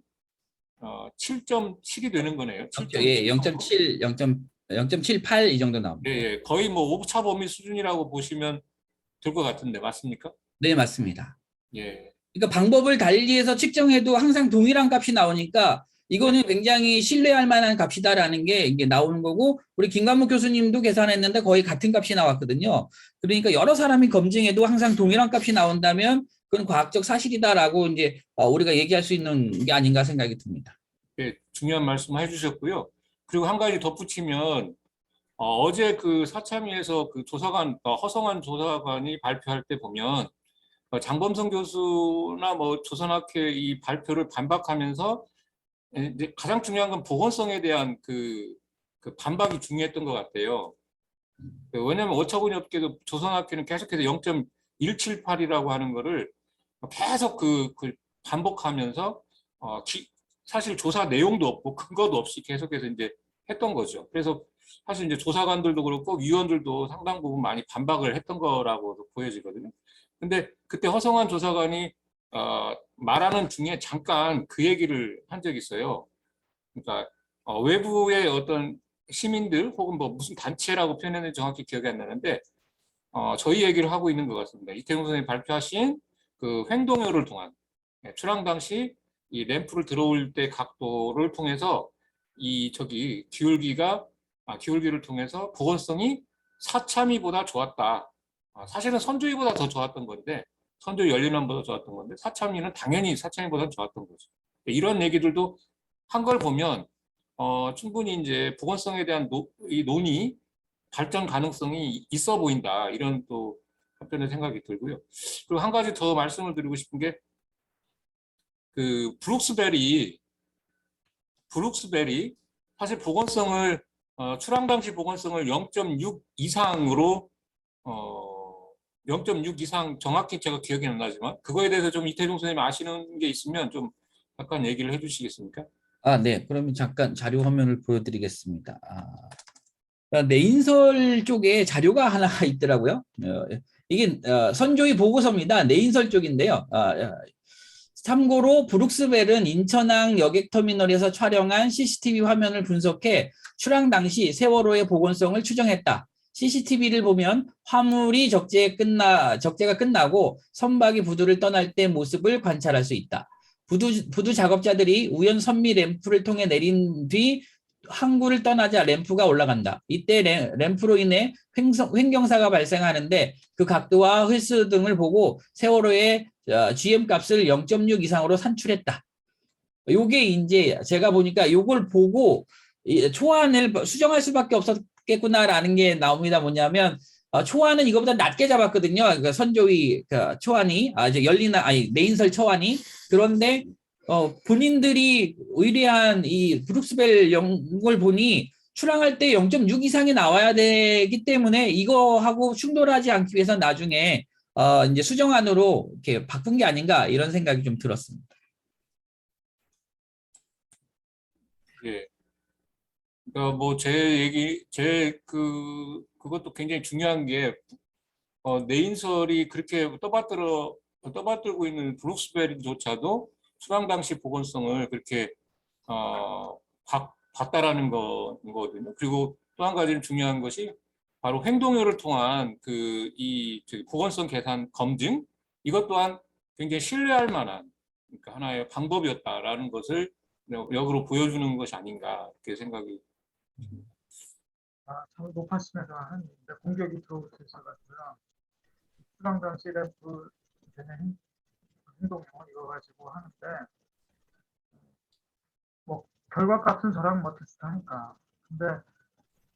7.7이 되는 거네요. 0.7, 0.78 이 정도 나옵니다. 예, 거의 뭐 오차 범위 수준이라고 보시면 될 것 같은데 맞습니까? 네, 맞습니다. 예. 그러니까 방법을 달리해서 측정해도 항상 동일한 값이 나오니까 이거는 굉장히 신뢰할 만한 값이다라는 게 이게 나오는 거고 우리 김관목 교수님도 계산했는데 거의 같은 값이 나왔거든요. 그러니까 여러 사람이 검증해도 항상 동일한 값이 나온다면 그건 과학적 사실이다라고 이제 우리가 얘기할 수 있는 게 아닌가 생각이 듭니다. 예, 중요한 말씀 해주셨고요. 그리고 한 가지 덧붙이면 어제 그 사참위에서 그 조사관 허성한 조사관이 발표할 때 보면 장범성 교수나 뭐 조선학회 이 발표를 반박하면서 이제 가장 중요한 건 보건성에 대한 그 반박이 중요했던 것 같아요. 왜냐하면 어처구니 없게도 조선학회는 계속해서 0.178이라고 하는 거를 계속 그 반복하면서 사실 조사 내용도 없고 근거도 없이 계속해서 이제 했던 거죠. 그래서 사실 이제 조사관들도 그렇고 위원들도 상당 부분 많이 반박을 했던 거라고 보여지거든요. 근데 그때 허성환 조사관이 말하는 중에 잠깐 그 얘기를 한 적이 있어요. 그러니까 외부의 어떤 시민들 혹은 뭐 무슨 단체라고 표현했는지 정확히 기억이 안 나는데 저희 얘기를 하고 있는 것 같습니다. 이태용 선생님이 발표하신 그 횡동요를 통한 출항 당시 이 램프를 들어올 때 각도를 통해서 이 저기 기울기를 통해서 보건성이 사참위보다 좋았다. 사실은 선조위보다 더 좋았던 건데 선조위 연륜안보다 좋았던 건데 사참위는 당연히 사참위보다 좋았던 거죠. 이런 얘기들도 한 걸 보면 충분히 이제 보건성에 대한 이 논의 발전 가능성이 있어 보인다. 이런 또 한편의 생각이 들고요. 그리고 한 가지 더 말씀을 드리고 싶은 게 그 브룩스벨이 사실 보건성을 출항 당시 보건성을 0.6 이상으로 0.6 이상 정확히 제가 기억이 안 나지만 그거에 대해서 좀 이태종 선생님 아시는 게 있으면 좀 약간 얘기를 해주시겠습니까? 네. 그러면 잠깐 자료 화면을 보여드리겠습니다. 내인설 쪽에 자료가 하나 있더라고요. 이게 선조위 보고서입니다. 내인설 쪽인데요. 참고로 브룩스벨은 인천항 여객터미널에서 촬영한 CCTV 화면을 분석해 출항 당시 세월호의 보건성을 추정했다. CCTV를 보면 화물이 적재가 끝나고 선박이 부두를 떠날 때 모습을 관찰할 수 있다. 부두 작업자들이 우연 선미 램프를 통해 내린 뒤 항구를 떠나자 램프가 올라간다. 이때 램프로 인해 횡경사가 발생하는데 그 각도와 횟수 등을 보고 세월호의 GM 값을 0.6 이상으로 산출했다. 요게 이제 제가 보니까 요걸 보고 초안을 수정할 수밖에 없었겠구나라는 게 나옵니다. 뭐냐면 초안은 이거보다 낮게 잡았거든요. 그러니까 선조위 초안이 이제 내인설 초안이. 그런데 본인들이 의뢰한 이 브룩스벨 연구를 보니 출항할 때 0.6 이상이 나와야 되기 때문에 이거하고 충돌하지 않기 위해서 나중에 이제 수정안으로 이렇게 바꾼 게 아닌가 이런 생각이 좀 들었습니다. 예. 그러니까 뭐 제 얘기, 그것도 굉장히 중요한 게 내인설이 그렇게 떠받들고 있는 브룩스벨조차도 수강 당시 보건성을 그렇게 봤다라는 거거든요. 그리고 또 한 가지 중요한 것이 바로 행동요를 통한 이 보건성 계산 검증 이것 또한 굉장히 신뢰할 만한 그러니까 하나의 방법이었다라는 것을 역으로 보여주는 것이 아닌가 이렇게 생각이. 참 높았으면서 하는데 공격이 들어올 수 있어가지고요. 수강 당시 램프 되는 행동을 이거 가지고 하는데 뭐 결과값은 저랑 뭐 비슷하니까. 근데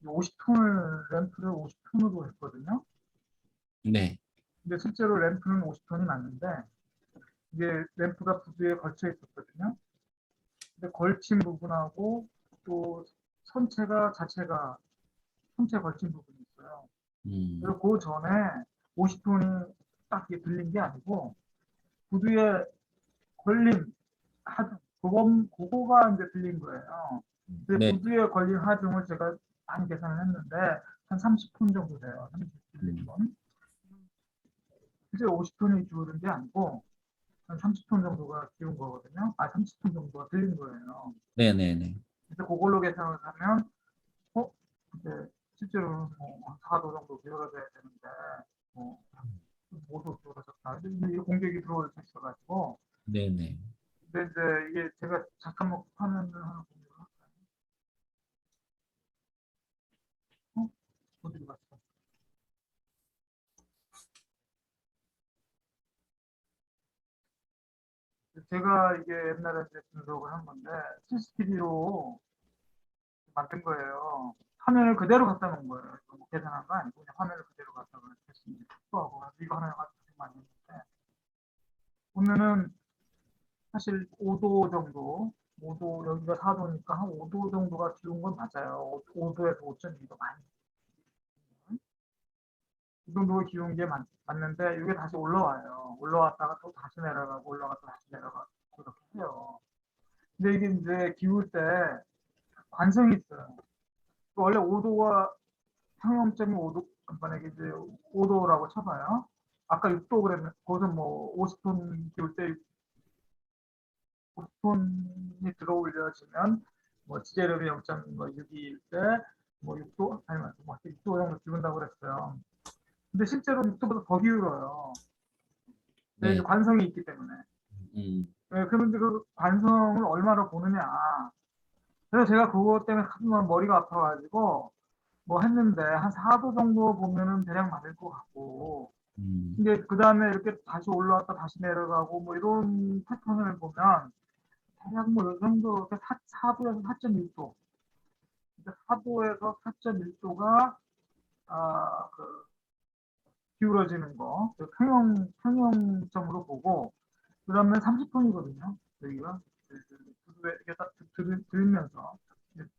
50톤을 램프를 50톤으로 했거든요. 네. 근데 실제로 램프는 50톤이 맞는데 이게 램프가 부두에 걸쳐 있었거든요. 근데 걸친 부분하고 또 선체 걸친 부분이 있어요. 그리고 그 전에 50톤이 딱 들린 게 아니고 구두에 걸린 하중 그거가 이제 들린 거예요. 근데 네. 구두에 걸린 하중을 제가 많이 계산을 했는데 한 30톤 정도 돼요. 30톤. 실제 50톤이 줄은 게 아니고 한 30톤 정도가 기운 거거든요. 30톤 정도가 들린 거예요. 네네네. 그래서 그걸로 계산을 하면 이제 실제로는 뭐 4도 정도 기울어져야 되는데 뭐 5도 기울어졌다. 근데 이 공격이 들어올 수 있어가지고 네네. 근데 이제 이게 제가 잠깐만 화면을 하나 보면 어디로 갔어? 제가 이게 옛날에 이제 분석을 한 건데 CCTV로 만든 거예요. 화면을 그대로 갖다 놓은 거예요. 뭐 계산한 거 아니고 그냥 화면을 그대로 갖다 놓은 거. 이거 하나 가지고 많이 했는데 보면은 사실 5도 정도, 5도 여기가 4도니까 한 5도 정도가 기운 건 맞아요. 5도에서 5.2도 많이. 이 정도 기운 게 맞는데 이게 다시 올라와요. 올라왔다가 또 다시 내려가고 올라갔다 다시 내려가고 그렇게 해요. 근데 이게 이제 기울 때 관성이 있어요. 원래 5도가 평형점이 5도, 만약에 이제 5도라고 쳐봐요. 아까 6도 그랬는데 거기서 뭐 50톤 기울 때 50톤이 들어 올려지면 뭐 지제력이 0.6일 때 뭐 6도 아니면 뭐 6도 정도 기운다고 그랬어요. 근데 실제로 6도보다 더 기울어요. 근데 네. 이제 관성이 있기 때문에. 네, 그런데 그 관성을 얼마나 보느냐. 그래서 제가 그것 때문에 하도 머리가 아파가지고 뭐 했는데 한 4도 정도 보면은 대략 맞을 것 같고. 근데 그 다음에 이렇게 다시 올라왔다 다시 내려가고 뭐 이런 패턴을 보면 대략 뭐 이 정도 4도에서 4.1도. 4도에서 4.1도가 그 기울어지는 거, 그 평형점으로 보고, 그 다음에 30톤이거든요. 여기가. 이게 딱 들으면서.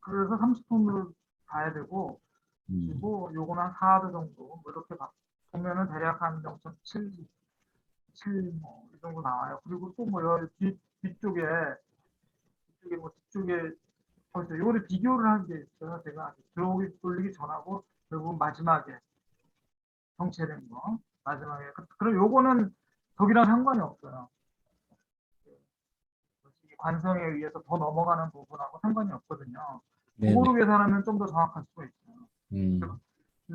그래서 30톤으로 가야 되고, 그리고 요거는 한 4도 정도, 뭐 이렇게 보면은 대략 한 0.7, 7, 뭐, 이 정도 나와요. 그리고 또 뭐, 여기 뒤쪽에 뭐, 뒤쪽에, 벌써 요거를 비교를 한 게 있어요. 제가 돌리기 전하고, 결국 마지막에 정체된 거. 마지막에. 그럼 요거는 저기랑 상관이 없어요. 관성에 의해서 더 넘어가는 부분하고 상관이 없거든요. 네네. 그거로 계산하면 좀 더 정확할 수가 있어요. 음.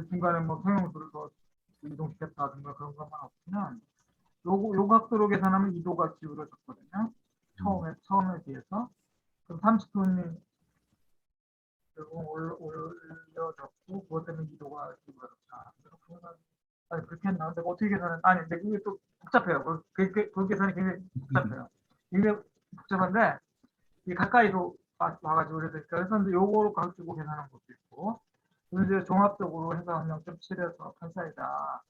중간에 뭐 평형수를 더 이동시켰다든가 그런 것만 없으면 요 각도로 계산하면 2도가 기울어졌거든요. 처음에 비해서. 그럼 30분이 결국 올려졌고 그것 때문에 2도가 기울어졌다. 아니 그렇게 했나? 내가 어떻게 계산을 아니 근데 그게 또 복잡해요. 그 계산이 굉장히 복잡해요. 굉장히 복잡한데 이 가까이로 와가지고 그래서 이제 요거로 가지고 계산하는 것도 있고 그리고 이제 종합적으로 해서 한 0.7에서 8 사이다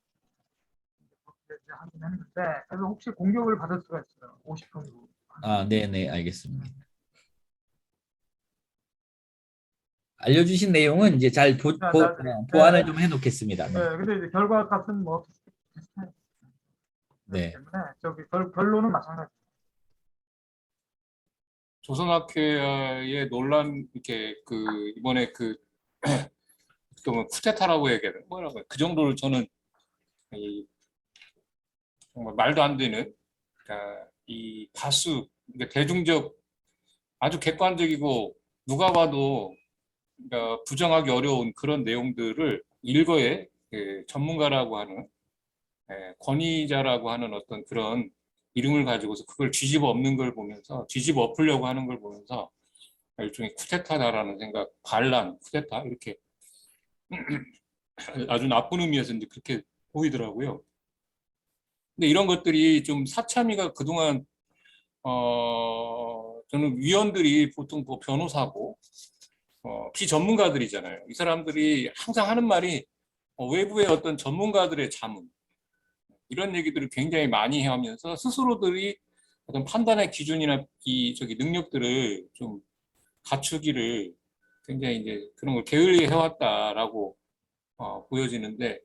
그렇게 이제 하긴 했는데 그래서 혹시 공격을 받을 수가 있어요. 50톤으로. 아, 네네, 알겠습니다. 알려주신 내용은 이제 잘 보완을 네, 좀 해놓겠습니다. 네. 네, 근데 이제 결과값은 뭐 비슷해요. 그렇기 네. 때문에 저기 결론은 마찬가지. 조선학회의 논란 이렇게 그 이번에 그 또 쿠데타라고 얘기해야 되나? 뭐라고 그 정도를 저는 이 정말 말도 안 되는 그러니까 이 다수 그러니까 대중적 아주 객관적이고 누가 봐도 그러니까 부정하기 어려운 그런 내용들을 일거에 전문가라고 하는 권위자라고 하는 어떤 그런 이름을 가지고서 그걸 뒤집어 엎는 걸 보면서 뒤집어 엎으려고 하는 걸 보면서 일종의 쿠데타다라는 생각, 반란, 쿠데타 이렇게 아주 나쁜 의미에서 이제 그렇게 보이더라고요. 근데 이런 것들이 좀 사참위가 그동안 저는 위원들이 보통 뭐 변호사고 비전문가들이잖아요. 이 사람들이 항상 하는 말이 외부의 어떤 전문가들의 자문 이런 얘기들을 굉장히 많이 해하면서 스스로들이 어떤 판단의 기준이나 저기 능력들을 좀 갖추기를 굉장히 이제 그런 걸 게을리 해왔다라고 보여지는데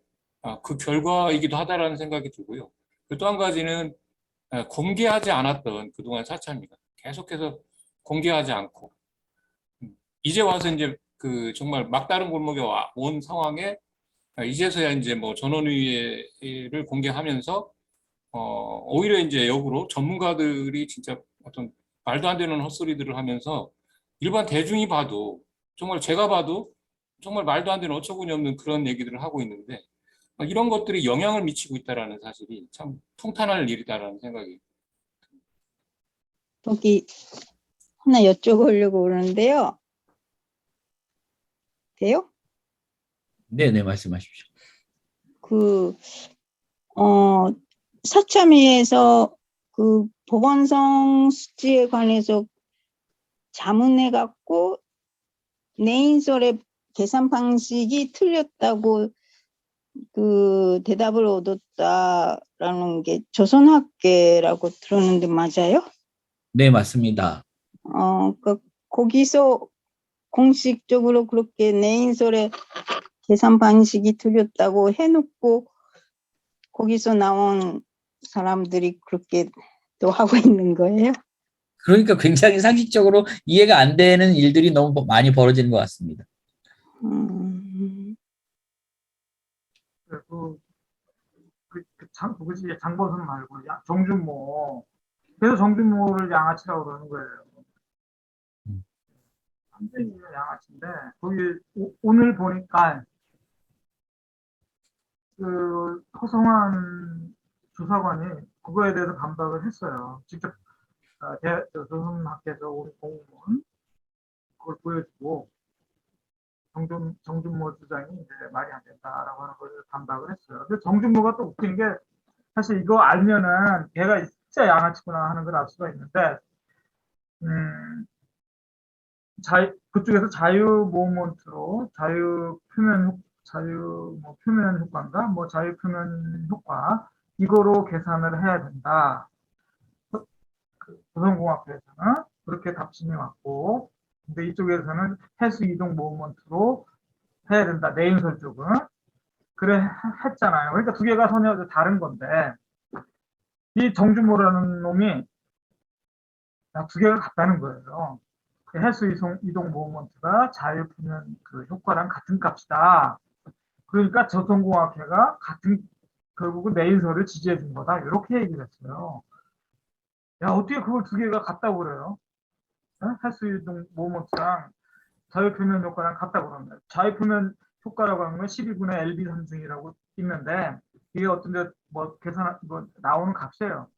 그 결과이기도 하다라는 생각이 들고요. 또 한 가지는 공개하지 않았던 그동안 사참위가 계속해서 공개하지 않고 이제 와서 이제 그 정말 막다른 골목에 온 상황에 이제서야 이제 뭐 전원위를 공개하면서 오히려 이제 역으로 전문가들이 진짜 어떤 말도 안 되는 헛소리들을 하면서 일반 대중이 봐도 정말 제가 봐도 정말 말도 안 되는 어처구니 없는 그런 얘기들을 하고 있는데 이런 것들이 영향을 미치고 있다라는 사실이 참 통탄할 일이다라는 생각이. 거기 하나 여쭤보려고 그러는데요. 돼요? 네네, 말씀하십시오. 사참위에서 그 보건성 수치에 관해서 자문해 갖고 내인솔의 계산 방식이 틀렸다고 그 대답을 얻었다라는 게 조선학계라고 들었는데 맞아요? 네, 맞습니다. 그 거기서 공식적으로 그렇게 내인솔의 계산 방식이 틀렸다고 해놓고 거기서 나온 사람들이 그렇게 또 하고 있는 거예요? 그러니까 굉장히 상식적으로 이해가 안 되는 일들이 너무 많이 벌어지는 것 같습니다. 그것이 장버선 말고 정준모. 그래서 정준모를 양아치라고 그러는 거예요. 완전히 양아치인데 거기 오늘 보니까 그 허성환 주사관이 그거에 대해서 반박을 했어요. 직접 조선학교에서 온 공무원 그걸 보여주고 정준모 주장이 이제 말이 안 된다라고 하는 걸 반박을 했어요. 근데 정준모가 또 웃긴 게 사실 이거 알면은 걔가 진짜 양아치구나 하는 걸 알 수가 있는데 그쪽에서 자유 모먼트로 표면 효과인가 뭐 자유 표면 효과 이거로 계산을 해야 된다. 조선공학부에서는 그렇게 답심이 왔고, 근데 이쪽에서는 해수 이동 모먼트로 해야 된다. 내인설 쪽은 그래 했잖아요. 그러니까 두 개가 전혀 다른 건데 이 정준모라는 놈이 두 개가 같다는 거예요. 해수 이동 모먼트가 자유 표면 그 효과랑 같은 값이다. 그러니까 조선공학회가 결국은 내인설을 지지해 준 거다. 이렇게 얘기를 했어요. 야, 어떻게 그걸 두 개가 같다고 그래요? 해수 이동 모먼트랑 자유 표면 효과랑 같다고 그러면 자유 표면 효과라고 하는 건 12분의 LB 산승이라고 있는데 이게 어떤 뭐 계산 뭐 나오는 값이에요.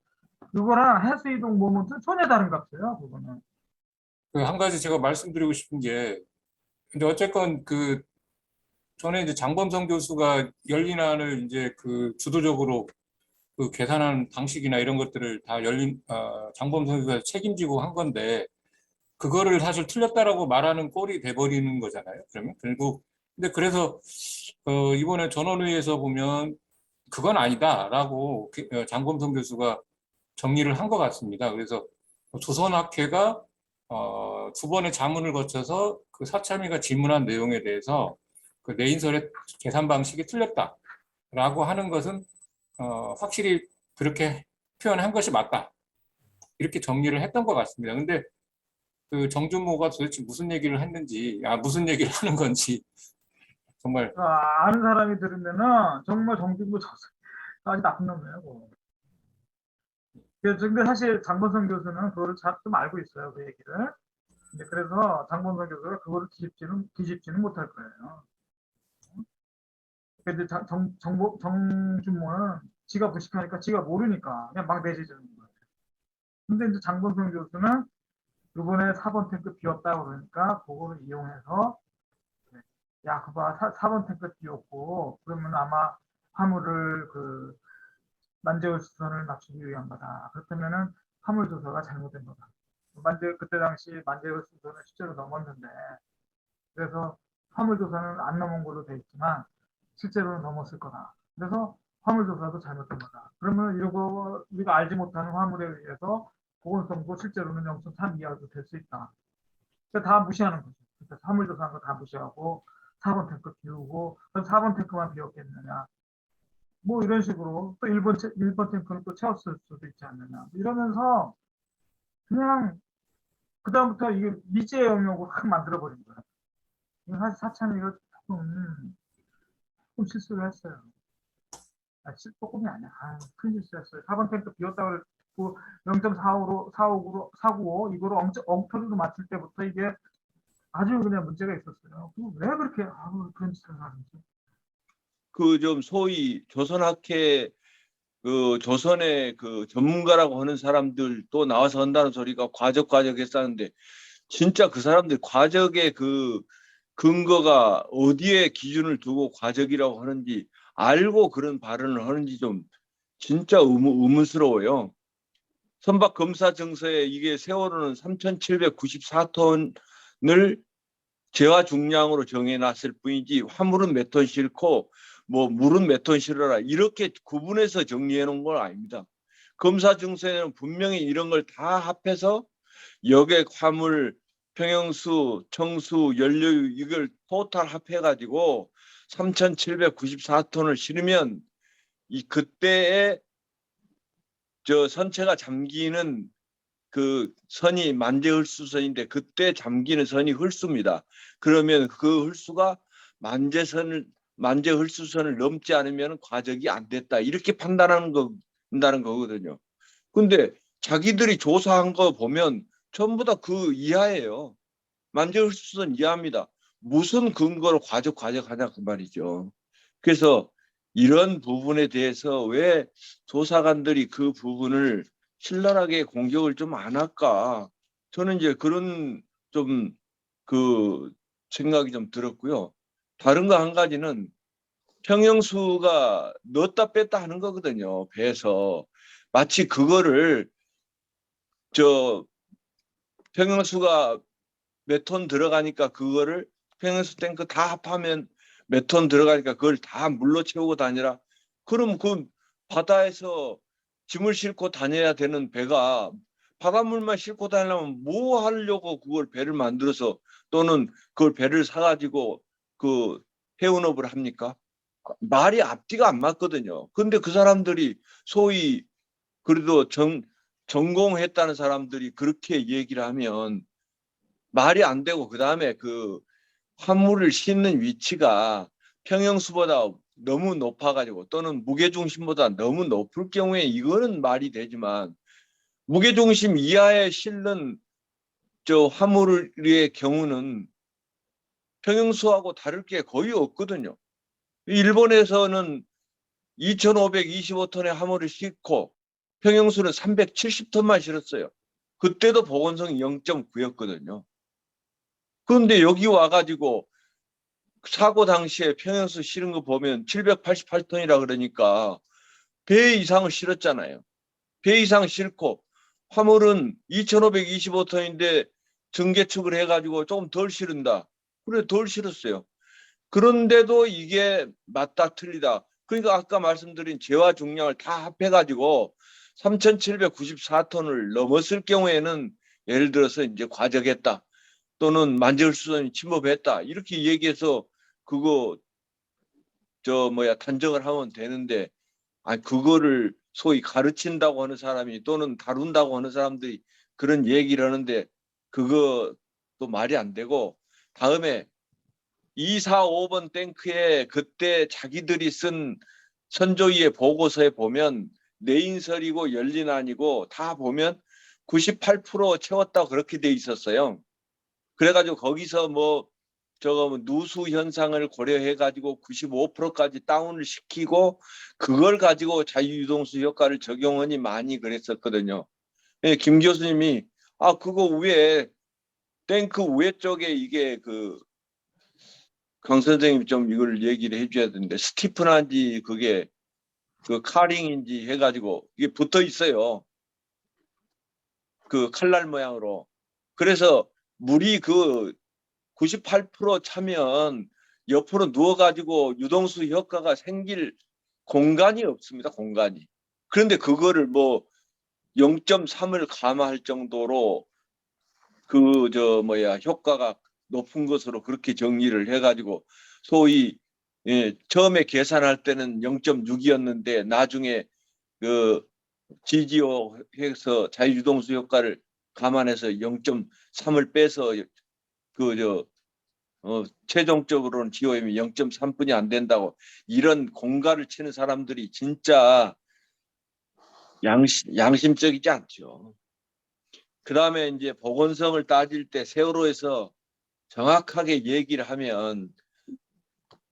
이거랑 해수 이동 모먼트는 전혀 다른 값이에요. 그거는. 한 가지 제가 말씀드리고 싶은 게, 근데 어쨌건 그 전에 이제 장범성 교수가 열린안을 이제 그 주도적으로 그 계산하는 방식이나 이런 것들을 다 장범성 교수가 책임지고 한 건데, 그거를 사실 틀렸다라고 말하는 꼴이 돼버리는 거잖아요. 그러면 결국 근데 그래서 이번에 전원회의에서 보면 그건 아니다라고 장범성 교수가 정리를 한 것 같습니다. 그래서 조선학회가 두 번의 자문을 거쳐서 그 사참위가 질문한 내용에 대해서 그 내인설의 계산 방식이 틀렸다라고 하는 것은 확실히 그렇게 표현한 것이 맞다. 이렇게 정리를 했던 것 같습니다. 근데 그 정준모가 도대체 무슨 얘기를 했는지, 무슨 얘기를 하는 건지 정말 아는 사람이 들으면은 정말 정준모 아주 나쁜 놈이에요. 근데 사실 장범성 교수는 그거를 잘 좀 알고 있어요, 그 얘기를. 근데 그래서 장범성 교수가 그거를 뒤집지는 못할 거예요. 근데 정준모는 지가 무식하니까 지가 모르니까 그냥 막 내지르는 거예요. 근데 이제 장범성 교수는 이번에 4번 탱크 비웠다 그러니까 그거를 이용해서 야, 그봐 4번 탱크 비웠고 그러면 아마 화물을 만재울 수선을 맞추기 위한 거다. 그렇다면은 화물 조사가 잘못된 거다. 그때 당시 만재울 수선을 실제로 넘었는데 그래서 화물 조사는 안 넘은 걸로 돼 있지만 실제로는 넘었을 거다. 그래서 화물 조사도 잘못된 거다. 그러면 이거 우리가 알지 못하는 화물에 의해서 보건성도 실제로는 0.3 이하도 될 수 있다. 다 무시하는 거죠. 그래서 화물 조사한 거 다 무시하고 4번 탱크 비우고 그럼 4번 탱크만 비웠겠느냐. 뭐 이런 식으로 또 1번 탱크는 또 채웠을 수도 있지 않느냐. 이러면서 그냥 그다음부터 이게 미지의 영역으로 확 만들어버린 거야. 사실 사찬이가 조금 실수를 했어요. 조금이 아니야. 큰 실수했어요. 4번 탱크 비웠다고 그랬고 0.45로 이거를 엉터리로 맞출 때부터 이게 아주 그냥 문제가 있었어요. 왜 그렇게 그런 짓을 하는지. 그 좀 소위 조선학회 그 조선의 그 전문가라고 하는 사람들 또 나와서 한다는 소리가 과적 했었는데 진짜 그 사람들 과적의 그 근거가 어디에 기준을 두고 과적이라고 하는지 알고 그런 발언을 하는지 좀 진짜 의문스러워요. 선박 검사 증서에 이게 세월호는 3,794톤을 재화 중량으로 정해놨을 뿐이지 화물은 몇 톤 싣고 뭐 물은 몇 톤 실어라 이렇게 구분해서 정리해 놓은 건 아닙니다. 검사 증서에는 분명히 이런 걸 다 합해서 여객, 화물, 평형수, 청수, 연료유 이걸 토탈 합해가지고 3,794톤을 실으면 이 그때의 저 선체가 잠기는 그 선이 만재헐수선인데 그때 잠기는 선이 헐수입니다. 그러면 그 헐수가 만재헐수선을 넘지 않으면 과적이 안 됐다 이렇게 판단한다는 거거든요. 근데 자기들이 조사한 거 보면 전부 다 그 이하예요. 만재헐수선 이하입니다. 무슨 근거로 과적하냐 그 말이죠. 그래서 이런 부분에 대해서 왜 조사관들이 그 부분을 신랄하게 공격을 좀 안 할까? 저는 이제 그런 좀 그 생각이 좀 들었고요. 다른 거 한 가지는 평형수가 넣었다 뺐다 하는 거거든요. 배에서 마치 그거를 저 평형수가 몇 톤 들어가니까 그거를 평형수 탱크 다 합하면 몇 톤 들어가니까 그걸 다 물로 채우고 다니라. 그럼 그 바다에서 짐을 싣고 다녀야 되는 배가 바닷물만 싣고 다니려면 뭐 하려고 그걸 배를 만들어서 또는 그걸 배를 사가지고 그 해운업을 합니까? 말이 앞뒤가 안 맞거든요. 근데 그 사람들이 소위 그래도 전공했다는 사람들이 그렇게 얘기를 하면 말이 안 되고 그다음에 그 화물을 싣는 위치가 평형수보다 너무 높아가지고 또는 무게중심보다 너무 높을 경우에 이거는 말이 되지만 무게중심 이하에 싣는 저 화물의 경우는 평형수하고 다를 게 거의 없거든요. 일본에서는 2,525톤의 화물을 싣고 평형수는 370톤만 실었어요. 그때도 보건성이 0.9였거든요. 그런데 여기 와가지고 사고 당시에 평형수 실은 거 보면 788톤이라 그러니까 배 이상을 실었잖아요. 배 이상 싣고 화물은 2,525톤인데 전개축을 해가지고 조금 덜 실은다. 그래 덜 실었어요. 그런데도 이게 맞다 틀리다. 그러니까 아까 말씀드린 재화 중량을 다 합해가지고 3,794톤을 넘었을 경우에는 예를 들어서 이제 과적했다. 또는 만재헐수선이 침범했다. 이렇게 얘기해서 그거 단정을 하면 되는데 그거를 소위 가르친다고 하는 사람이 또는 다룬다고 하는 사람들이 그런 얘기를 하는데 그것도 말이 안 되고 다음에 2, 4, 5번 탱크에 그때 자기들이 쓴 선조위의 보고서에 보면 내인설이고 연린안이고 다 보면 98% 채웠다고 그렇게 돼 있었어요. 그래가지고 거기서 누수 현상을 고려해가지고 95%까지 다운을 시키고 그걸 가지고 자유유동수 효과를 적용하니 많이 그랬었거든요. 김 교수님이 그거 위에 탱크 위에 쪽에 이게 강 선생님이 좀 이걸 얘기를 해줘야 되는데 스티프난지 그게 그 카링인지 해가지고 이게 붙어 있어요. 그 칼날 모양으로. 그래서 물이 98% 차면 옆으로 누워가지고 유동수 효과가 생길 공간이 없습니다. 공간이. 그런데 그거를 0.3을 감화할 정도로 효과가 높은 것으로 그렇게 정리를 해가지고 소위 처음에 계산할 때는 0.6이었는데 나중에 GGO 해서 자유유동수 효과를 감안해서 0.3을 빼서 최종적으로는 GOM이 0.3분이 안 된다고 이런 공갈을 치는 사람들이 진짜 양심적이지 않죠. 그 다음에 이제 보건성을 따질 때 세월호에서 정확하게 얘기를 하면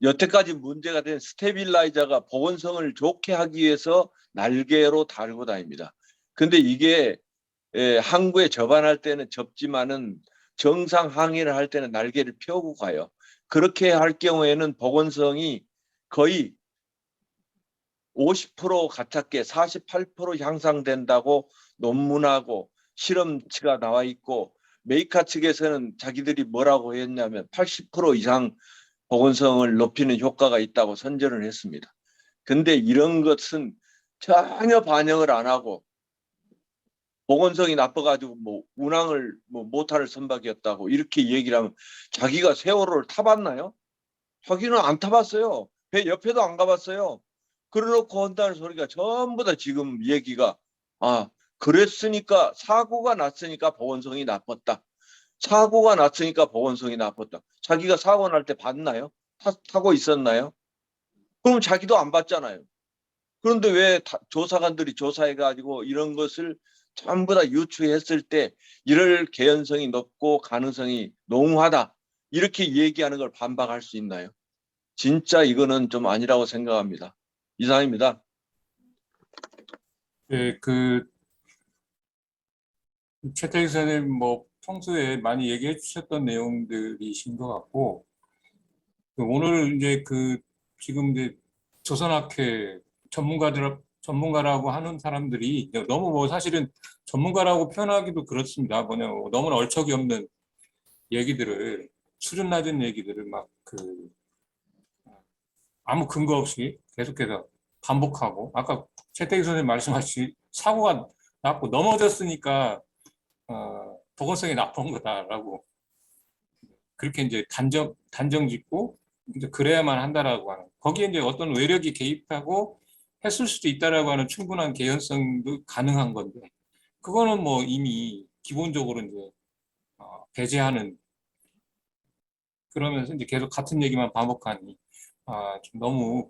여태까지 문제가 된 스테빌라이저가 보건성을 좋게 하기 위해서 날개로 달고 다닙니다. 근데 이게 항구에 접안할 때는 접지만은 정상 항해를 할 때는 날개를 펴고 가요. 그렇게 할 경우에는 보건성이 거의 50% 가깝게 48% 향상된다고 논문하고 실험치가 나와 있고 메이카 측에서는 자기들이 뭐라고 했냐면 80% 이상 보건성을 높이는 효과가 있다고 선전을 했습니다. 근데 이런 것은 전혀 반영을 안 하고 보건성이 나빠가지고 뭐 운항을 뭐 못할 선박이었다고 이렇게 얘기를 하면 자기가 세월호를 타봤나요? 자기는 안 타봤어요. 배 옆에도 안 가봤어요. 그러놓고 한다는 소리가 전부 다 지금 얘기가 그랬으니까 사고가 났으니까 보건성이 나빴다. 사고가 났으니까 보건성이 나빴다. 자기가 사고 날 때 봤나요? 타고 있었나요? 그럼 자기도 안 봤잖아요. 그런데 왜 조사관들이 조사해가지고 이런 것을 전부 다 유추했을 때 이럴 개연성이 높고 가능성이 농후하다. 이렇게 얘기하는 걸 반박할 수 있나요? 진짜 이거는 좀 아니라고 생각합니다. 이상입니다. 네, 최태익 선생님 뭐 평소에 많이 얘기해 주셨던 내용들이신 것 같고, 오늘 이제 지금 이제 조선학회 전문가라고 하는 사람들이 너무 뭐 사실은 전문가라고 표현하기도 그렇습니다. 너무 얼척이 없는 얘기들을, 수준 낮은 얘기들을 막 아무 근거 없이 계속해서 반복하고, 아까 최태기 선생님 말씀하신 사고가 났고 넘어졌으니까 보건성이 나쁜 거다라고 그렇게 이제 단정 짓고 이제 그래야만 한다라고 하는, 거기에 이제 어떤 외력이 개입하고 했을 수도 있다라고 하는 충분한 개연성도 가능한 건데, 그거는 뭐 이미 기본적으로 이제 배제하는, 그러면서 이제 계속 같은 얘기만 반복하니 좀 너무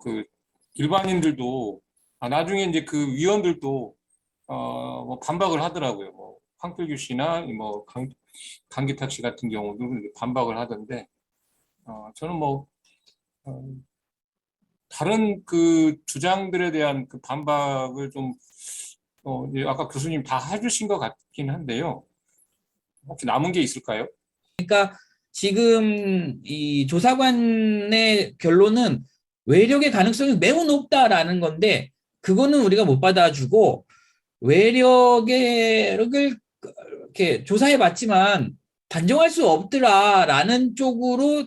일반인들도 나중에 이제 위원들도 뭐 반박을 하더라고요. 뭐 황필규 씨나 뭐 강기탁 씨 같은 경우도 반박을 하던데, 저는 뭐 다른 주장들에 대한 반박을 좀 이제 아까 교수님 다 해주신 것 같긴 한데요. 혹시 남은 게 있을까요? 지금 이 조사관의 결론은 외력의 가능성이 매우 높다라는 건데, 그거는 우리가 못 받아주고, 외력을 이렇게 조사해 봤지만 단정할 수 없더라라는 쪽으로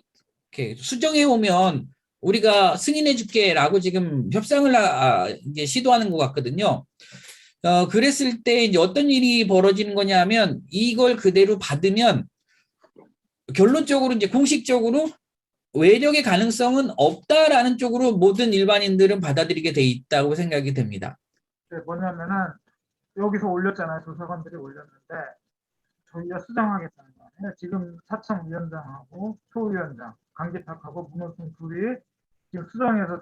이렇게 수정해 오면 우리가 승인해 줄게라고 지금 협상을 이제 시도하는 것 같거든요. 그랬을 때 이제 어떤 일이 벌어지는 거냐면, 이걸 그대로 받으면 결론적으로 이제 공식적으로 외력의 가능성은 없다라는 쪽으로 모든 일반인들은 받아들이게 돼 있다고 생각이 됩니다. 뭐냐면은 여기서 올렸잖아요. 조사관들이 올렸는데 저희가 수정하겠다는 거예요. 지금 사청 위원장하고 소위원장, 강기탁하고 문호승 둘이 지금 수정해서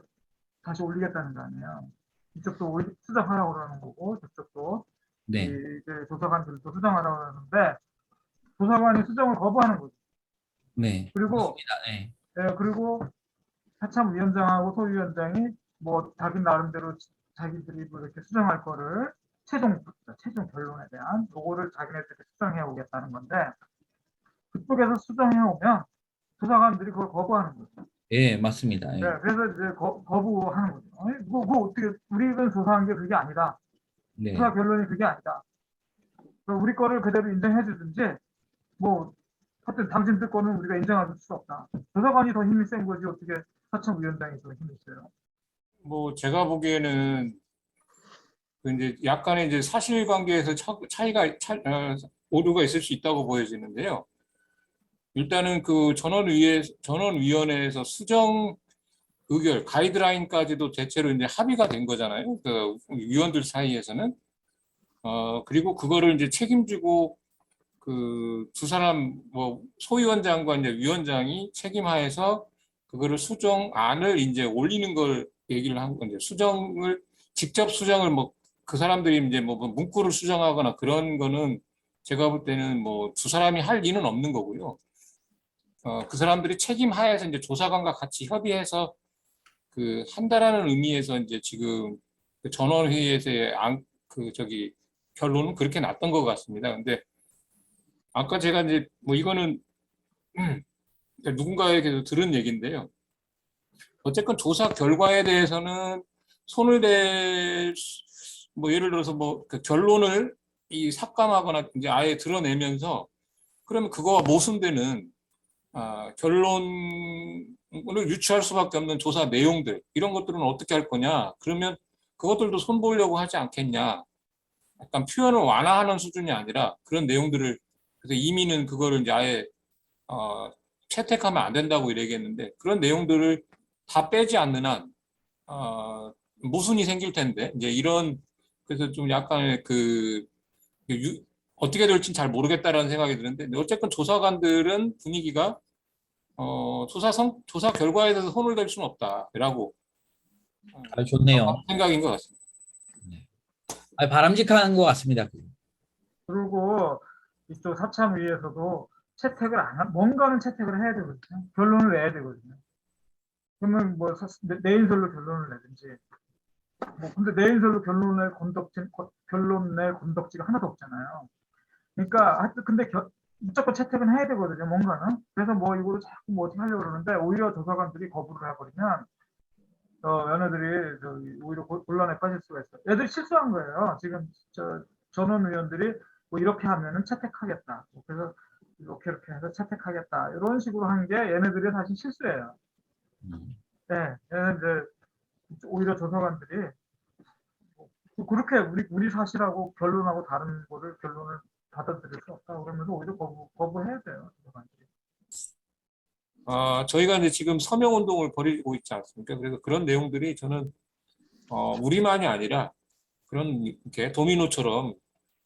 다시 올리겠다는 거 아니에요. 이쪽도 수정하라고 그러는 거고 저쪽도 네. 이제 조사관들도 수정하라고 그러는데 조사관이 수정을 거부하는 거죠. 네. 그리고 네. 그리고 사참위원장하고 소위원장이 뭐 자기 나름대로 자기들이 뭐 이렇게 수정할 거를 최종 결론에 대한 요거를 자기네들이 수정해 오겠다는 건데, 그쪽에서 수정해 오면 조사관들이 그걸 거부하는 거죠. 예, 맞습니다. 예. 네, 그래서 이제 거부하는 거죠. 그거 어떻게 우리는 조사한 게 그게 아니다. 네. 조사 결론이 그게 아니다. 우리 거를 그대로 인정해 주든지 뭐 하여튼 당신들 거는 우리가 인정할 수 없다. 조사관이 더 힘이 센 거지 어떻게 사청위원장이 더 힘이 세요. 뭐 제가 보기에는 이제 약간의 이제 사실관계에서 오류가 있을 수 있다고 보여지는데요. 일단은 전원위원회에서 수정 의결 가이드라인까지도 대체로 이제 합의가 된 거잖아요. 위원들 사이에서는. 그리고 그거를 이제 책임지고 두 사람 뭐 소위원장과 이제 위원장이 책임하에서 그거를 수정안을 이제 올리는 걸 얘기를 한 건데, 직접 수정을 뭐 그 사람들이 이제 뭐 문구를 수정하거나 그런 거는 제가 볼 때는 뭐 두 사람이 할 리는 없는 거고요. 그 사람들이 책임하에서 이제 조사관과 같이 협의해서 한다라는 의미에서 이제 지금 전원회의에서의 결론은 그렇게 났던 것 같습니다. 근데 아까 제가 이제 뭐 이거는 누군가에게도 들은 얘기인데요. 어쨌건 조사 결과에 대해서는 손을 댈, 뭐 예를 들어서 뭐 결론을 이 삭감하거나 이제 아예 드러내면서 그러면 그거와 모순되는 결론을 유추할 수밖에 없는 조사 내용들 이런 것들은 어떻게 할 거냐? 그러면 그것들도 손보려고 하지 않겠냐? 약간 표현을 완화하는 수준이 아니라 그런 내용들을 그래서 이미는 그거를 이제 아예 채택하면 안 된다고 얘기했는데 그런 내용들을 다 빼지 않는 한 모순이 생길 텐데 이제 이런 그래서 좀 약간의 어떻게 될지는 잘 모르겠다라는 생각이 드는데 어쨌든 조사관들은 분위기가 조사 결과에 대해서 손을 댈 수는 없다라고 좋네요. 생각인 것 같습니다. 바람직한 것 같습니다. 그리고 이쪽 사참위에서도 채택을 안 하, 뭔가는 채택을 해야 되거든요. 결론을 내야 되거든요. 그러면 뭐 내인설로 결론을 내든지 뭐 근데 내인설로 결론 낼 건덕지가 하나도 없잖아요. 그러니까 하여튼 근데 무조건 채택은 해야 되거든요. 뭔가는. 그래서 뭐 이거를 자꾸 뭐 어떻게 하려고 그러는데 오히려 조사관들이 거부를 해버리면 얘네들이 오히려 곤란에 빠질 수가 있어요. 얘들이 실수한 거예요. 지금 전원 의원들이 뭐 이렇게 하면은 채택하겠다. 그래서 이렇게 해서 채택하겠다. 이런 식으로 한 게 얘네들이 사실 실수예요. 네, 얘는 이제 오히려 조사관들이 그렇게 우리 사실하고 결론하고 다른 거를 결론을 받아들일 수 없다. 그러면서 오히려 거부해야 돼요. 조사관들이. 저희가 이제 지금 서명 운동을 벌이고 있지 않습니까? 그래서 그런 내용들이 저는 우리만이 아니라 그런 이렇게 도미노처럼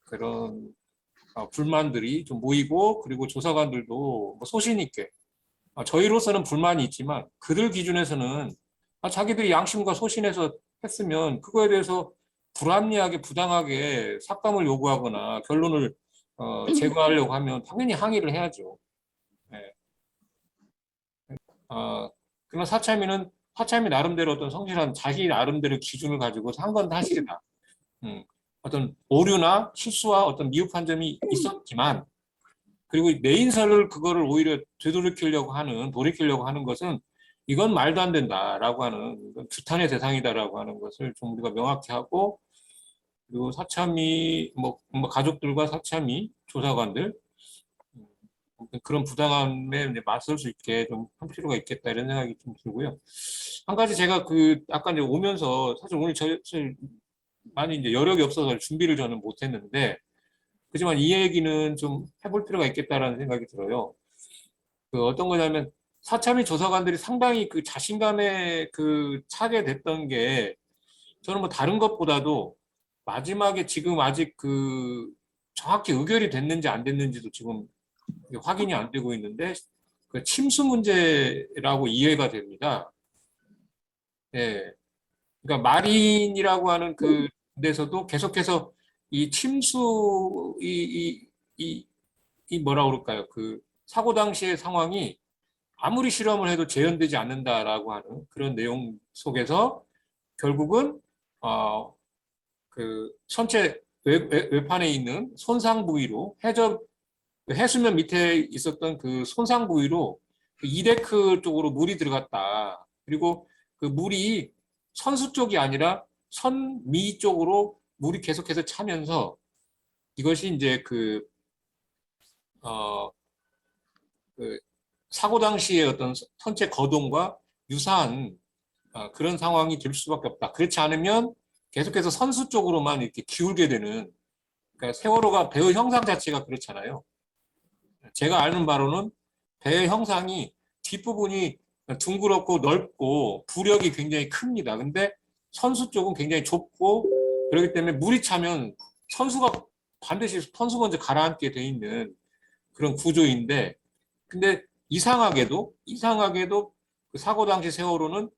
그런 불만들이 좀 모이고 그리고 조사관들도 뭐 소신 있게 저희로서는 불만이 있지만 그들 기준에서는 자기들이 양심과 소신에서 했으면 그거에 대해서 불합리하게 부당하게 삭감을 요구하거나 결론을 제거하려고 하면 당연히 항의를 해야죠. 네. 그러나 사참이 나름대로 어떤 성실한 자기 나름대로 기준을 가지고 한 건 사실이다. 어떤 오류나 실수와 어떤 미흡한 점이 있었지만 그리고 내인설을 그거를 오히려 돌이키려고 하는 것은 이건 말도 안 된다라고 하는 규탄의 대상이다라고 하는 것을 좀 우리가 명확히 하고 그리고 사참위 뭐 가족들과 사참위 조사관들 그런 부당함에 맞설 수 있게 좀 할 필요가 있겠다 이런 생각이 좀 들고요. 한 가지 제가 아까 이제 오면서 사실 오늘 많이 이제 여력이 없어서 준비를 저는 못했는데 그렇지만 이 얘기는 좀 해볼 필요가 있겠다라는 생각이 들어요. 어떤 거냐면 사참위 조사관들이 상당히 자신감에 차게 됐던 게 저는 뭐 다른 것보다도 마지막에 지금 아직 정확히 의결이 됐는지 안 됐는지도 지금 확인이 안 되고 있는데 침수 문제라고 이해가 됩니다. 예. 그러니까 마린이라고 하는 데서도 계속해서 이 침수 뭐라 그럴까요? 사고 당시의 상황이 아무리 실험을 해도 재현되지 않는다라고 하는 그런 내용 속에서 결국은 선체 외판에 있는 손상 부위로 해수면 밑에 있었던 손상 부위로 이데크 쪽으로 물이 들어갔다. 그리고 물이 선수 쪽이 아니라 선미 쪽으로 물이 계속해서 차면서 이것이 이제 사고 당시의 어떤 선체 거동과 유사한 그런 상황이 될 수밖에 없다. 그렇지 않으면 계속해서 선수 쪽으로만 이렇게 기울게 되는 그러니까 세월호가 배의 형상 자체가 그렇잖아요. 제가 아는 바로는 배의 형상이 뒷부분이 둥그렇고 넓고 부력이 굉장히 큽니다. 근데 선수 쪽은 굉장히 좁고 그렇기 때문에 물이 차면 반드시 선수가 먼저 가라앉게 돼 있는 그런 구조인데 근데 이상하게도 사고 당시 세월호는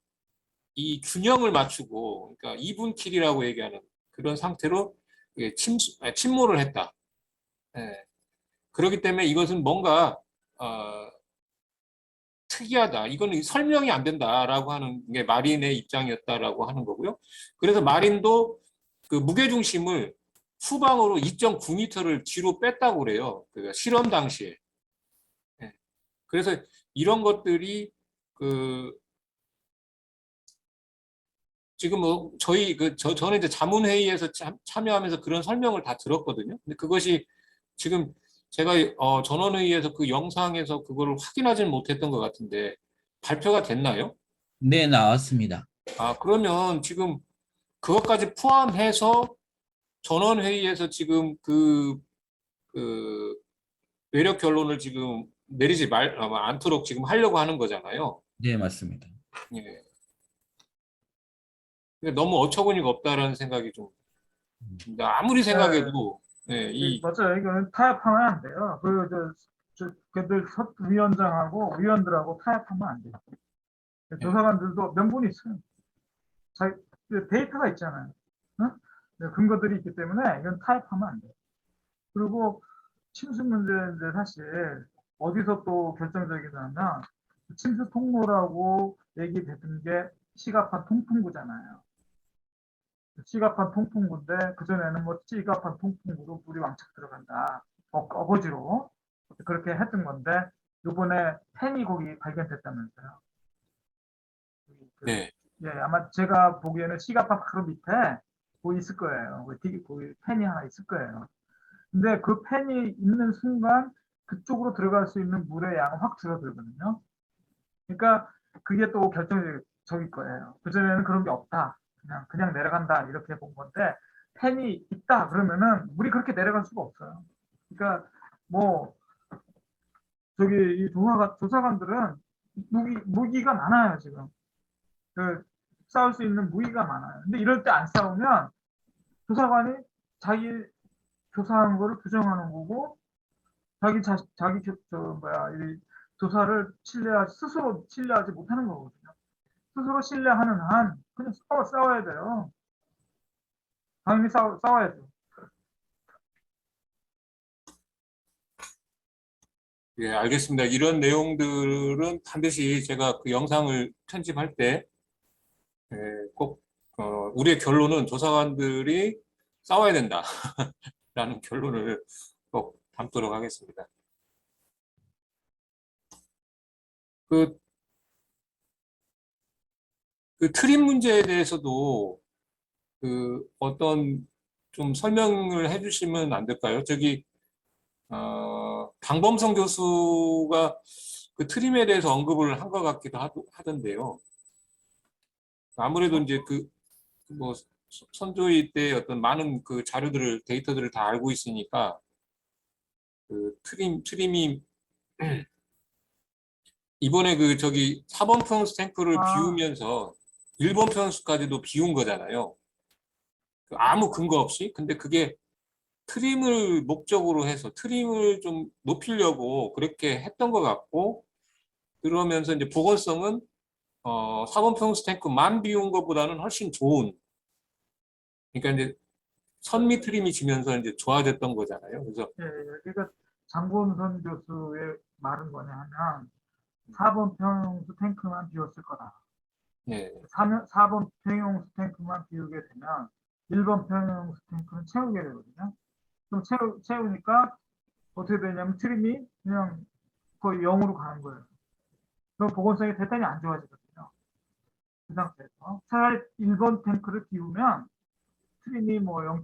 이 균형을 맞추고 그러니까 이분킬이라고 얘기하는 그런 상태로 침몰을 했다. 예. 그렇기 때문에 이것은 뭔가 특이하다. 이거는 설명이 안 된다라고 하는 게 마린의 입장이었다라고 하는 거고요. 그래서 마린도 무게 중심을 후방으로 2.9m를 뒤로 뺐다고 그래요. 실험 당시에. 예. 그래서 이런 것들이 지금 뭐 저는 이제 자문회의에서 참여하면서 그런 설명을 다 들었거든요. 근데 그것이 지금 제가 전원회의에서 그 영상에서 그거를 확인하지는 못했던 것 같은데 발표가 됐나요? 네, 나왔습니다. 아, 그러면 지금 그것까지 포함해서 전원회의에서 지금 그 외력 결론을 지금 내리지 않도록 지금 하려고 하는 거잖아요. 네, 맞습니다. 예. 근데 너무 어처구니가 없다라는 생각이 좀 아무리 생각해도 예, 맞아요. 이거는 타협하면 안 돼요. 그들 위원장하고 위원들하고 타협하면 안 돼요. 조사관들도 명분이 있어요. 데이터가 있잖아요. 어? 근거들이 있기 때문에 이건 타협하면 안 돼요. 그리고 침수 문제인데 사실 어디서 또 결정적이냐면 침수 통로라고 얘기됐던 게 시가판 통풍구잖아요. 시가판 통풍구인데 그전에는 뭐 시가판 통풍구로 물이 왕창 들어간다. 어거지로 그렇게 했던 건데 이번에 펜이 거기 발견됐다면서요. 네. 예, 아마 제가 보기에는 시가판 바로 밑에 뭐 있을 거예요. 거기 펜이 하나 있을 거예요. 근데 그 펜이 있는 순간 그쪽으로 들어갈 수 있는 물의 양은 확 줄어들거든요. 그러니까 그게 또 결정적일 거예요. 그전에는 그런 게 없다. 그냥 내려간다. 이렇게 본 건데 펜이 있다. 그러면은 물이 그렇게 내려갈 수가 없어요. 그러니까 뭐 이 조사관들은 무기가 많아요, 지금. 싸울 수 있는 무기가 많아요. 근데 이럴 때 안 싸우면 조사관이 자기 조사한 거를 부정하는 거고 이 조사를 스스로 신뢰하지 못하는 거거든요. 스스로 신뢰하는 한 그냥 싸워야 돼요. 당연히 싸워야죠. 예, 알겠습니다. 이런 내용들은 반드시 제가 그 영상을 편집할 때 꼭 우리의 결론은 조사관들이 싸워야 된다라는 결론을 꼭 담도록 하겠습니다. 그 트림 문제에 대해서도 어떤 좀 설명을 해주시면 안 될까요? 강범성 교수가 그 트림에 대해서 언급을 한 것 같기도 하던데요. 아무래도 이제 뭐 선조위 때 어떤 많은 그 데이터들을 다 알고 있으니까 트림이 이번에 4번 평수 탱크를 비우면서 1번 평수까지도 비운 거잖아요. 아무 근거 없이. 근데 그게 트림을 목적으로 해서 트림을 좀 높이려고 그렇게 했던 것 같고, 그러면서 이제 보건성은 4번 평수 탱크만 비운 것보다는 훨씬 좋은. 그러니까 이제 선미 트림이 지면서 이제 좋아졌던 거잖아요. 그래서 그러니까 장본선 교수의 말은 뭐냐 하면 4번 평수 탱크만 비웠을 거다. 네. 4번 평형수 탱크만 비우게 되면 1번 평형수 탱크는 채우게 되거든요. 그럼 채우니까 어떻게 되냐면 트림이 그냥 거의 0으로 가는 거예요. 그럼 보건성이 대단히 안 좋아지거든요. 그 상태에서 차라리 1번 탱크를 비우면 트림이 뭐 0.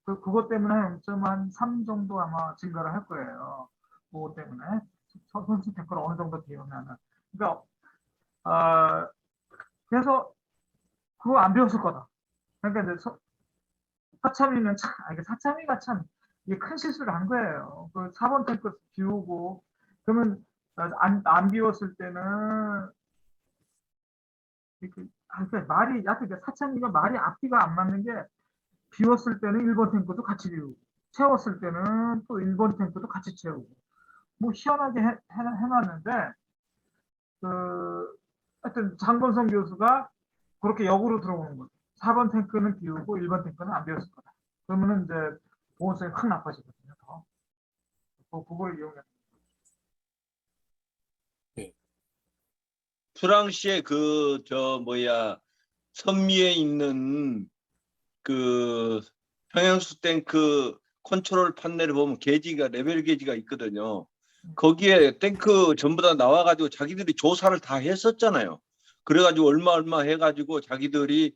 그것 때문에 0.3 정도 아마 증가를 할 거예요. 그것 때문에 선수 탱크를 어느 정도 비우면 그러니까 그래서 그거 안 비웠을 거다. 그러니까 이제 사참이는 사참이가 참 이게 큰 실수를 한 거예요. 그 4번 탱크 비우고 그러면 안 비웠을 때는 사참이가 말이 앞뒤가 안 맞는 게 비웠을 때는 1번 탱크도 같이 비우고 채웠을 때는 또 1번 탱크도 같이 채우고 뭐 희한하게 해놨는데 하여튼 장본성 교수가 그렇게 역으로 들어오는 거죠. 4번 탱크는 비우고 1번 탱크는 안 비웠을 거다. 그러면은 이제 보온성이 확 나빠지거든요. 그걸 이용해. 네. 프랑스의 선미에 있는 평형수 탱크 컨트롤 판넬을 보면 레벨 게이지가 있거든요. 거기에 탱크 전부 다 나와가지고 자기들이 조사를 다 했었잖아요. 그래가지고 얼마 해가지고 자기들이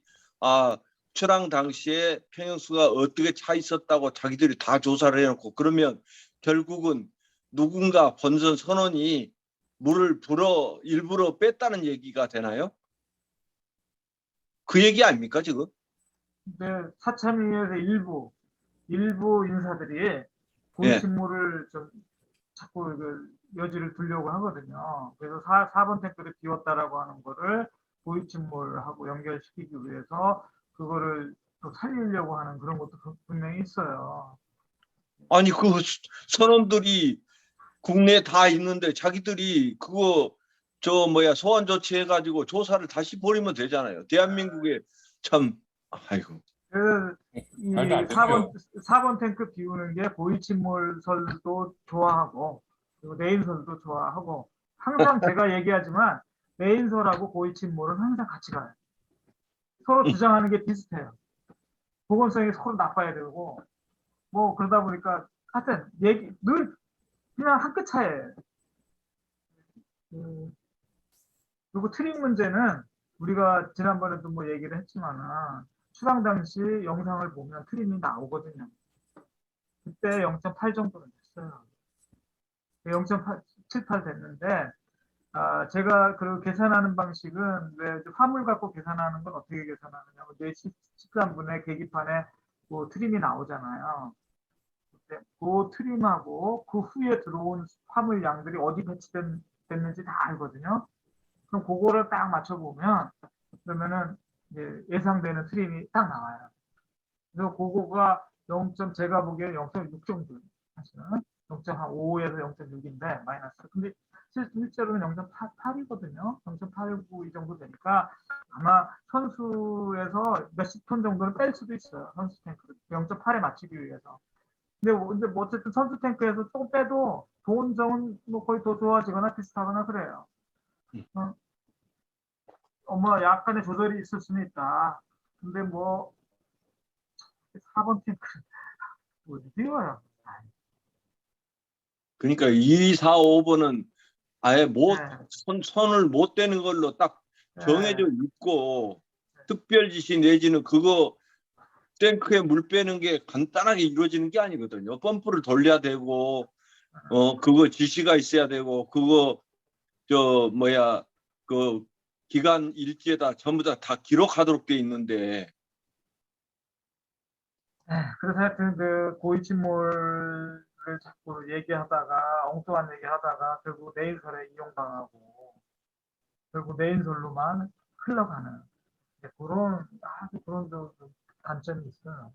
출항 당시에 평형수가 어떻게 차 있었다고 자기들이 다 조사를 해놓고 그러면 결국은 누군가 본선 선원이 물을 일부러 뺐다는 얘기가 되나요? 그 얘기 아닙니까 지금? 근데 사참위에서 일부 인사들이 고위 직무를 좀 자꾸 그 여지를 두려고 하거든요. 그래서 4번 탱크를 비웠다라고 하는 거를 고위 직무하고 연결시키기 위해서 그거를 또 살리려고 하는 그런 것도 분명히 있어요. 아니 그 선원들이 국내에 다 있는데 자기들이 그거 소환 조치해가지고 조사를 다시 벌이면 되잖아요. 대한민국에 참 아이고. 그래서 이 말도 안 되네요. 4번 탱크 비우는 게 고위 침몰설도 좋아하고 그리고 내인설도 좋아하고 항상 제가 얘기하지만 내인설하고 고위 침몰은 항상 같이 가요. 서로 주장하는 게 비슷해요. 보건성이 서로 나빠야 되고 뭐 그러다 보니까 하여튼 늘 그냥 한 끗 차이예요. 그리고 트림 문제는 우리가 지난번에도 뭐 얘기를 했지만은 출항 당시 영상을 보면 트림이 나오거든요. 그때 0.8 정도는 됐어요. 0.78 됐는데 제가 그 계산하는 방식은 왜 화물 갖고 계산하는 건 어떻게 계산하느냐? 내 13분의 계기판에 뭐 트림이 나오잖아요. 그 트림하고 그 후에 들어온 화물 양들이 어디 배치됐는지 다 알거든요. 그럼 그거를 딱 맞춰보면 그러면은 이제 예상되는 트림이 딱 나와요. 그래서 그거가 제가 보기에 0.6 정도 사실은 0.5에서 0.6인데 마이너스. 근데 실제로는 0.88이거든요. 0.89 이 정도 되니까 아마 선수에서 몇십 톤 정도는 뺄 수도 있어요. 선수 탱크를 0.8에 맞추기 위해서. 근데 뭐 어쨌든 선수 탱크에서 조금 빼도 보온정은 뭐 거의 더 좋아지거나 비슷하거나 그래요. 뭐 약간의 조절이 있을 수는 있다. 근데 뭐 4번 탱크 어디 비워요? 그러니까 2, 4, 5번은 아예 네. 선을 못 떼는 걸로 딱 정해져 네. 있고 특별 지시 내지는 그거 탱크에 물 빼는 게 간단하게 이루어지는 게 아니거든요. 펌프를 돌려야 되고 그거 지시가 있어야 되고 그거 그 기간 일지에다 전부 다 기록하도록 돼 있는데 그래서 하여튼 그 고위침몰을 자꾸 얘기하다가 엉뚱한 얘기하다가 결국 내인설에 이용당하고 결국 내인설로만 흘러가는 그런 단점이 있어요.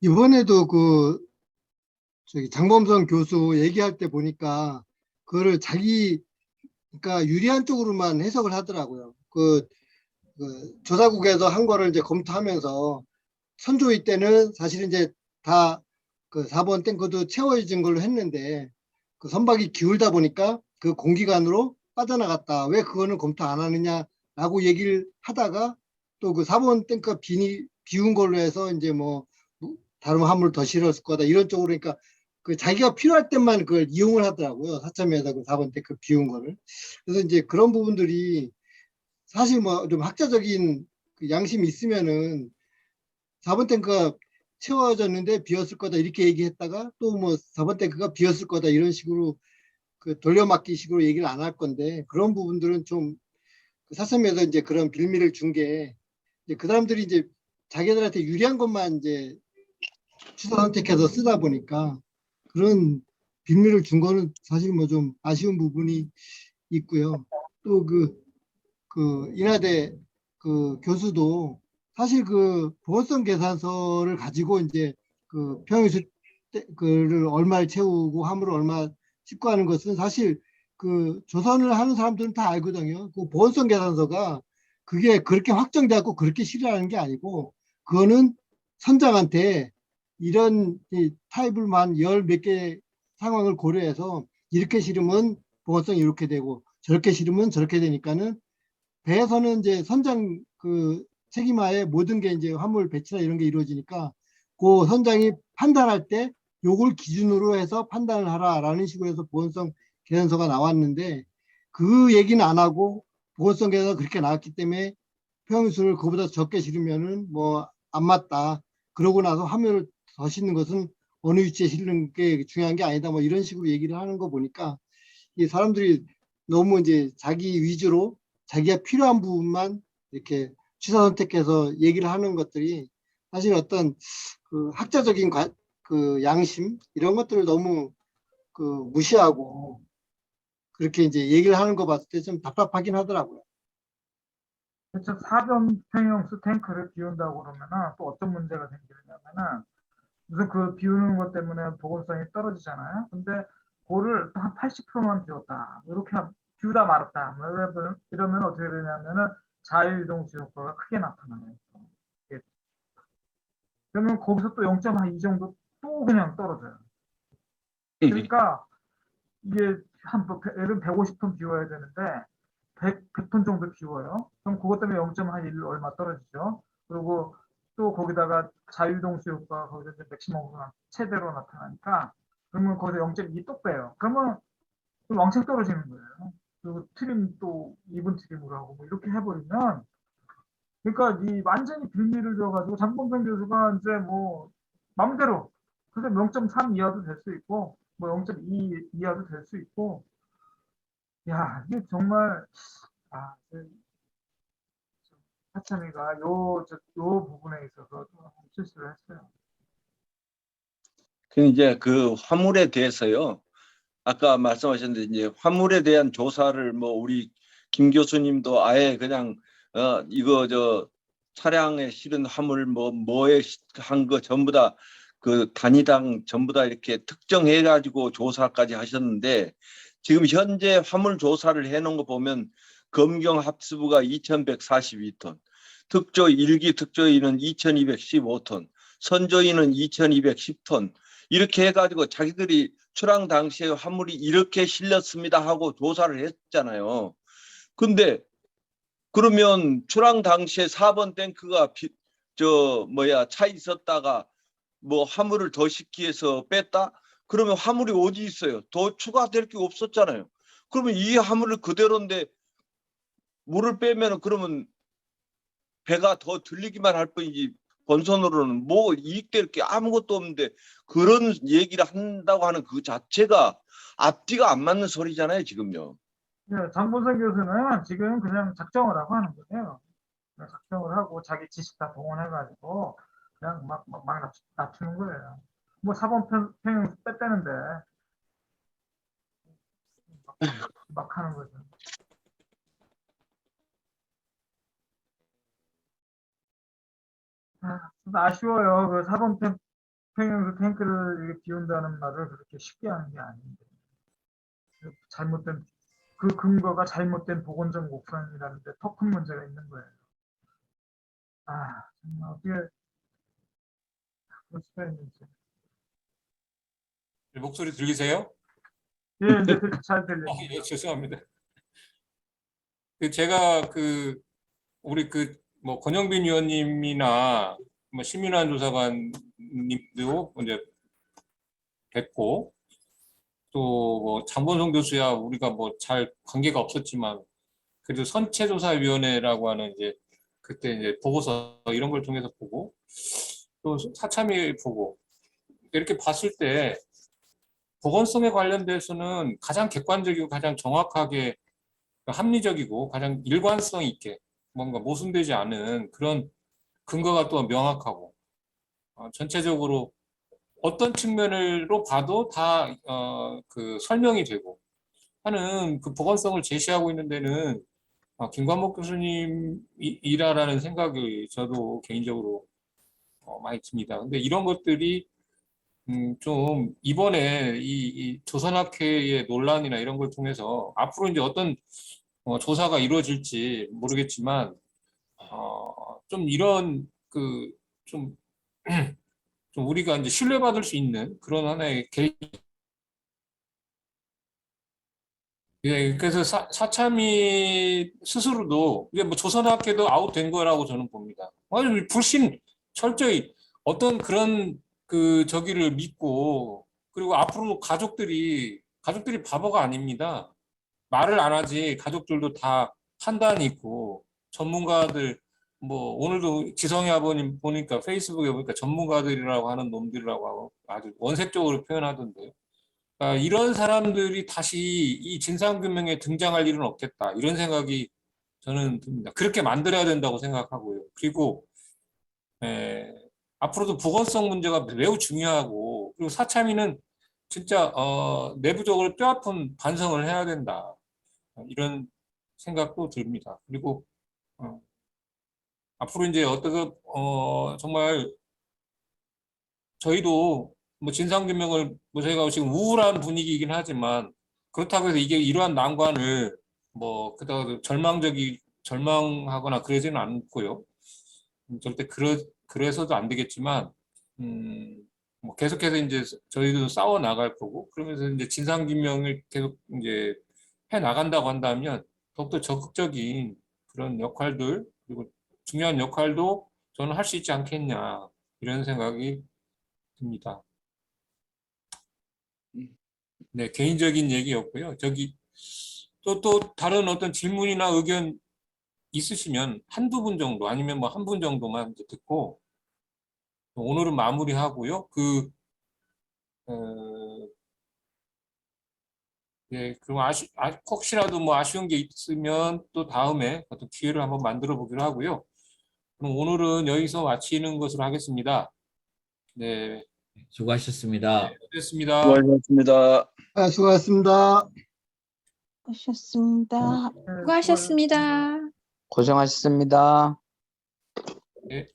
이번에도 장범선 교수 얘기할 때 보니까 그거를 그러니까 유리한 쪽으로만 해석을 하더라고요. 조사국에서 한 거를 이제 검토하면서 선조위 때는 사실은 이제 다 그 4번 탱크도 채워진 걸로 했는데 그 선박이 기울다 보니까 그 공기관으로 빠져나갔다. 왜 그거는 검토 안 하느냐라고 얘기를 하다가 또 그 4번 탱크가 비운 걸로 해서 이제 뭐 다른 화물 더 실었을 거다 이런 쪽으로 그러니까 그 자기가 필요할 때만 그걸 이용을 하더라고요. 사참에서 그 4번 탱크 비운 거를. 그래서 이제 그런 부분들이 사실 뭐 좀 학자적인 그 양심이 있으면은 4번 탱크가 채워졌는데 비었을 거다 이렇게 얘기했다가 또 뭐 4번 탱크가 비었을 거다 이런 식으로 그 돌려막기 식으로 얘기를 안 할 건데 그런 부분들은 좀 사참에서 이제 그런 빌미를 준 게 그 사람들이 이제 자기들한테 유리한 것만 이제 추사 선택해서 쓰다 보니까 그런 빌미를 준 거는 사실 뭐 좀 아쉬운 부분이 있고요. 또 인하대 그 교수도 사실 그 보건성 계산서를 가지고 이제 그 평형수 그를 얼마를 채우고 화물을 얼마 싣고 하는 것은 사실 그 조선을 하는 사람들은 다 알거든요. 그 보건성 계산서가 그게 그렇게 확정되고 그렇게 실현하는 게 아니고 그거는 선장한테 이런 타입을만 열 몇 개 상황을 고려해서 이렇게 실으면 보건성이 이렇게 되고 저렇게 실으면 저렇게 되니까는 배에서는 이제 선장 그 책임하에 모든 게 이제 화물 배치나 이런 게 이루어지니까 그 선장이 판단할 때 요걸 기준으로 해서 판단을 하라라는 식으로 해서 보건성 개헌서가 나왔는데 그 얘기는 안 하고 보건성 개헌서가 그렇게 나왔기 때문에 평형수를 그보다 적게 실으면은 뭐 안 맞다. 그러고 나서 화면을 더 싣는 것은 어느 위치에 실는 게 중요한 게 아니다. 뭐 이런 식으로 얘기를 하는 거 보니까 이 사람들이 너무 이제 자기 위주로 자기가 필요한 부분만 이렇게 취사 선택해서 얘기를 하는 것들이 사실 어떤 그 학자적인 그 양심 이런 것들을 너무 그 무시하고 그렇게 이제 얘기를 하는 거 봤을 때 좀 답답하긴 하더라고요. 그래서 사변평형수 탱크를 비운다고 그러면은 또 어떤 문제가 생기냐면은 우선 그 비우는 것 때문에 보건성이 떨어지잖아요. 근데 그거를 또 한 80%만 비웠다. 이렇게 비우다 말았다. 뭐 이러면 어떻게 되냐면은 자율이동수 효과가 크게 나타나요. 예. 그러면 거기서 또 0.2 정도 또 그냥 떨어져요. 그러니까 이게 예를 150톤 비워야 되는데 100톤 정도 비워요. 그럼 그것 때문에 0.1 얼마 떨어지죠. 그리고 또 거기다가 자율동수 효과가 거기서 이제 맥시멈으로 최대로 나타나니까 그러면 거기서 0.2 또 빼요. 그러면 또 왕창 떨어지는 거예요. 그리고 트림 또 2분 트림으로 하고 뭐 이렇게 해버리면 그러니까 이 완전히 빌미를 줘가지고 장범선 교수가 이제 뭐 마음대로 그래서 0.3 이하도 될 수 있고 뭐 0.2 이하도 될 수 있고 야 이게 정말 아 하참이가 요 부분에 있어서 좀 실수를 했어요. 그 이제 그 화물에 대해서요. 아까 말씀하셨는데 이제 화물에 대한 조사를 뭐 우리 김 교수님도 아예 그냥 이거 저 차량에 실은 화물 뭐에 한 거 전부 다 그 단위당 전부 다 이렇게 특정해 가지고 조사까지 하셨는데 지금 현재 화물 조사를 해놓은 거 보면 검경 합수부가 2,142톤, 특조 1기 특조위는 2,215톤, 선조위는 2,210톤 이렇게 해가지고 자기들이 출항 당시에 화물이 이렇게 실렸습니다 하고 조사를 했잖아요. 근데 그러면 출항 당시에 4번 탱크가 차 있었다가 뭐 화물을 더 싣기 위해서 뺐다? 그러면 화물이 어디 있어요? 더 추가될 게 없었잖아요. 그러면 이 화물을 그대로인데 물을 빼면 그러면 배가 더 들리기만 할 뿐이지 본선으로는 뭐 이익될 게 아무것도 없는데 그런 얘기를 한다고 하는 그 자체가 앞뒤가 안 맞는 소리잖아요, 지금요. 네, 장본선 교수는 지금 그냥 작정을 하고 하는 거예요. 그냥 작정을 하고 자기 지식 다 동원해가지고 그냥 막 낮추는 거예요. 뭐 사본 평형 뺐다는데 막 하는 거죠. 아쉬워요. 그 사본 평형 탱크를 이렇게 비운다는 말을 그렇게 쉽게 하는 게 아닌데 잘못된 그 근거가 잘못된 보건적 목선이라는데 더 큰 문제가 있는 거예요. 정말 어떻게 그럴 수가 있는지. 목소리 들리세요? 예, 이제 잘 들려요. 예, 죄송합니다. 제가 우리 뭐 권영빈 위원님이나 뭐 심윤환 조사관님도 이제 뵙고 또 뭐 장본성 교수야 우리가 뭐 잘 관계가 없었지만 그래도 선체조사위원회라고 하는 이제 그때 이제 보고서 이런 걸 통해서 보고 또 사참위 보고 이렇게 봤을 때 보건성에 관련돼서는 가장 객관적이고 가장 정확하게 합리적이고 가장 일관성 있게 뭔가 모순되지 않은 그런 근거가 또 명확하고 전체적으로 어떤 측면으로 봐도 다 설명이 되고 하는 그 보건성을 제시하고 있는 데는 김관목 교수님이라는 생각이 저도 개인적으로 많이 듭니다. 근데 이런 것들이 좀 이번에 이 조선학회의 논란이나 이런 걸 통해서 앞으로 이제 어떤 조사가 이루어질지 모르겠지만 좀 이런 좀 좀 우리가 이제 신뢰받을 수 있는 그런 하나의 예, 그래서 사참이 스스로도 이게 뭐 조선학회도 아웃된 거라고 저는 봅니다. 아니 불신 철저히 어떤 그런 저기를 믿고 그리고 앞으로 가족들이 가족들이 바보가 아닙니다. 말을 안 하지 가족들도 다 판단이 있고 전문가들 뭐 오늘도 지성이 아버님 보니까 페이스북에 보니까 전문가들이라고 하는 놈들이라고 하고 아주 원색적으로 표현하던데요. 그러니까 이런 사람들이 다시 이 진상규명에 등장할 일은 없겠다 이런 생각이 저는 듭니다. 그렇게 만들어야 된다고 생각하고요. 그리고 앞으로도 보건성 문제가 매우 중요하고 그리고 사참위는 진짜 내부적으로 뼈아픈 반성을 해야 된다 이런 생각도 듭니다. 그리고 앞으로 이제 어떻게 정말 저희도 뭐 진상규명을 뭐 저희가 지금 우울한 분위기이긴 하지만 그렇다고 해서 이게 이러한 난관을 뭐 그다가 절망하거나 그러지는 않고요. 절대 그래서도 안 되겠지만 뭐 계속해서 이제 저희도 싸워 나갈 거고 그러면서 이제 진상규명을 계속 이제 해 나간다고 한다면 더욱더 적극적인 그런 역할들 그리고 중요한 역할도 저는 할 수 있지 않겠냐 이런 생각이 듭니다. 네, 개인적인 얘기였고요. 저기 또 다른 어떤 질문이나 의견 있으시면 한두 분 정도 아니면 뭐 한 분 정도만 이제 듣고 오늘은 마무리하고요. 예, 그럼 혹시라도 뭐 아쉬운 게 있으면 또 다음에 어떤 기회를 한번 만들어 보기로 하고요. 그럼 오늘은 여기서 마치는 것으로 하겠습니다. 네, 수고하셨습니다. 됐습니다. 수고하셨습니다. 수고하셨습니다. 하셨습니다. 네, 수고하셨습니다. 고생하셨습니다. 네.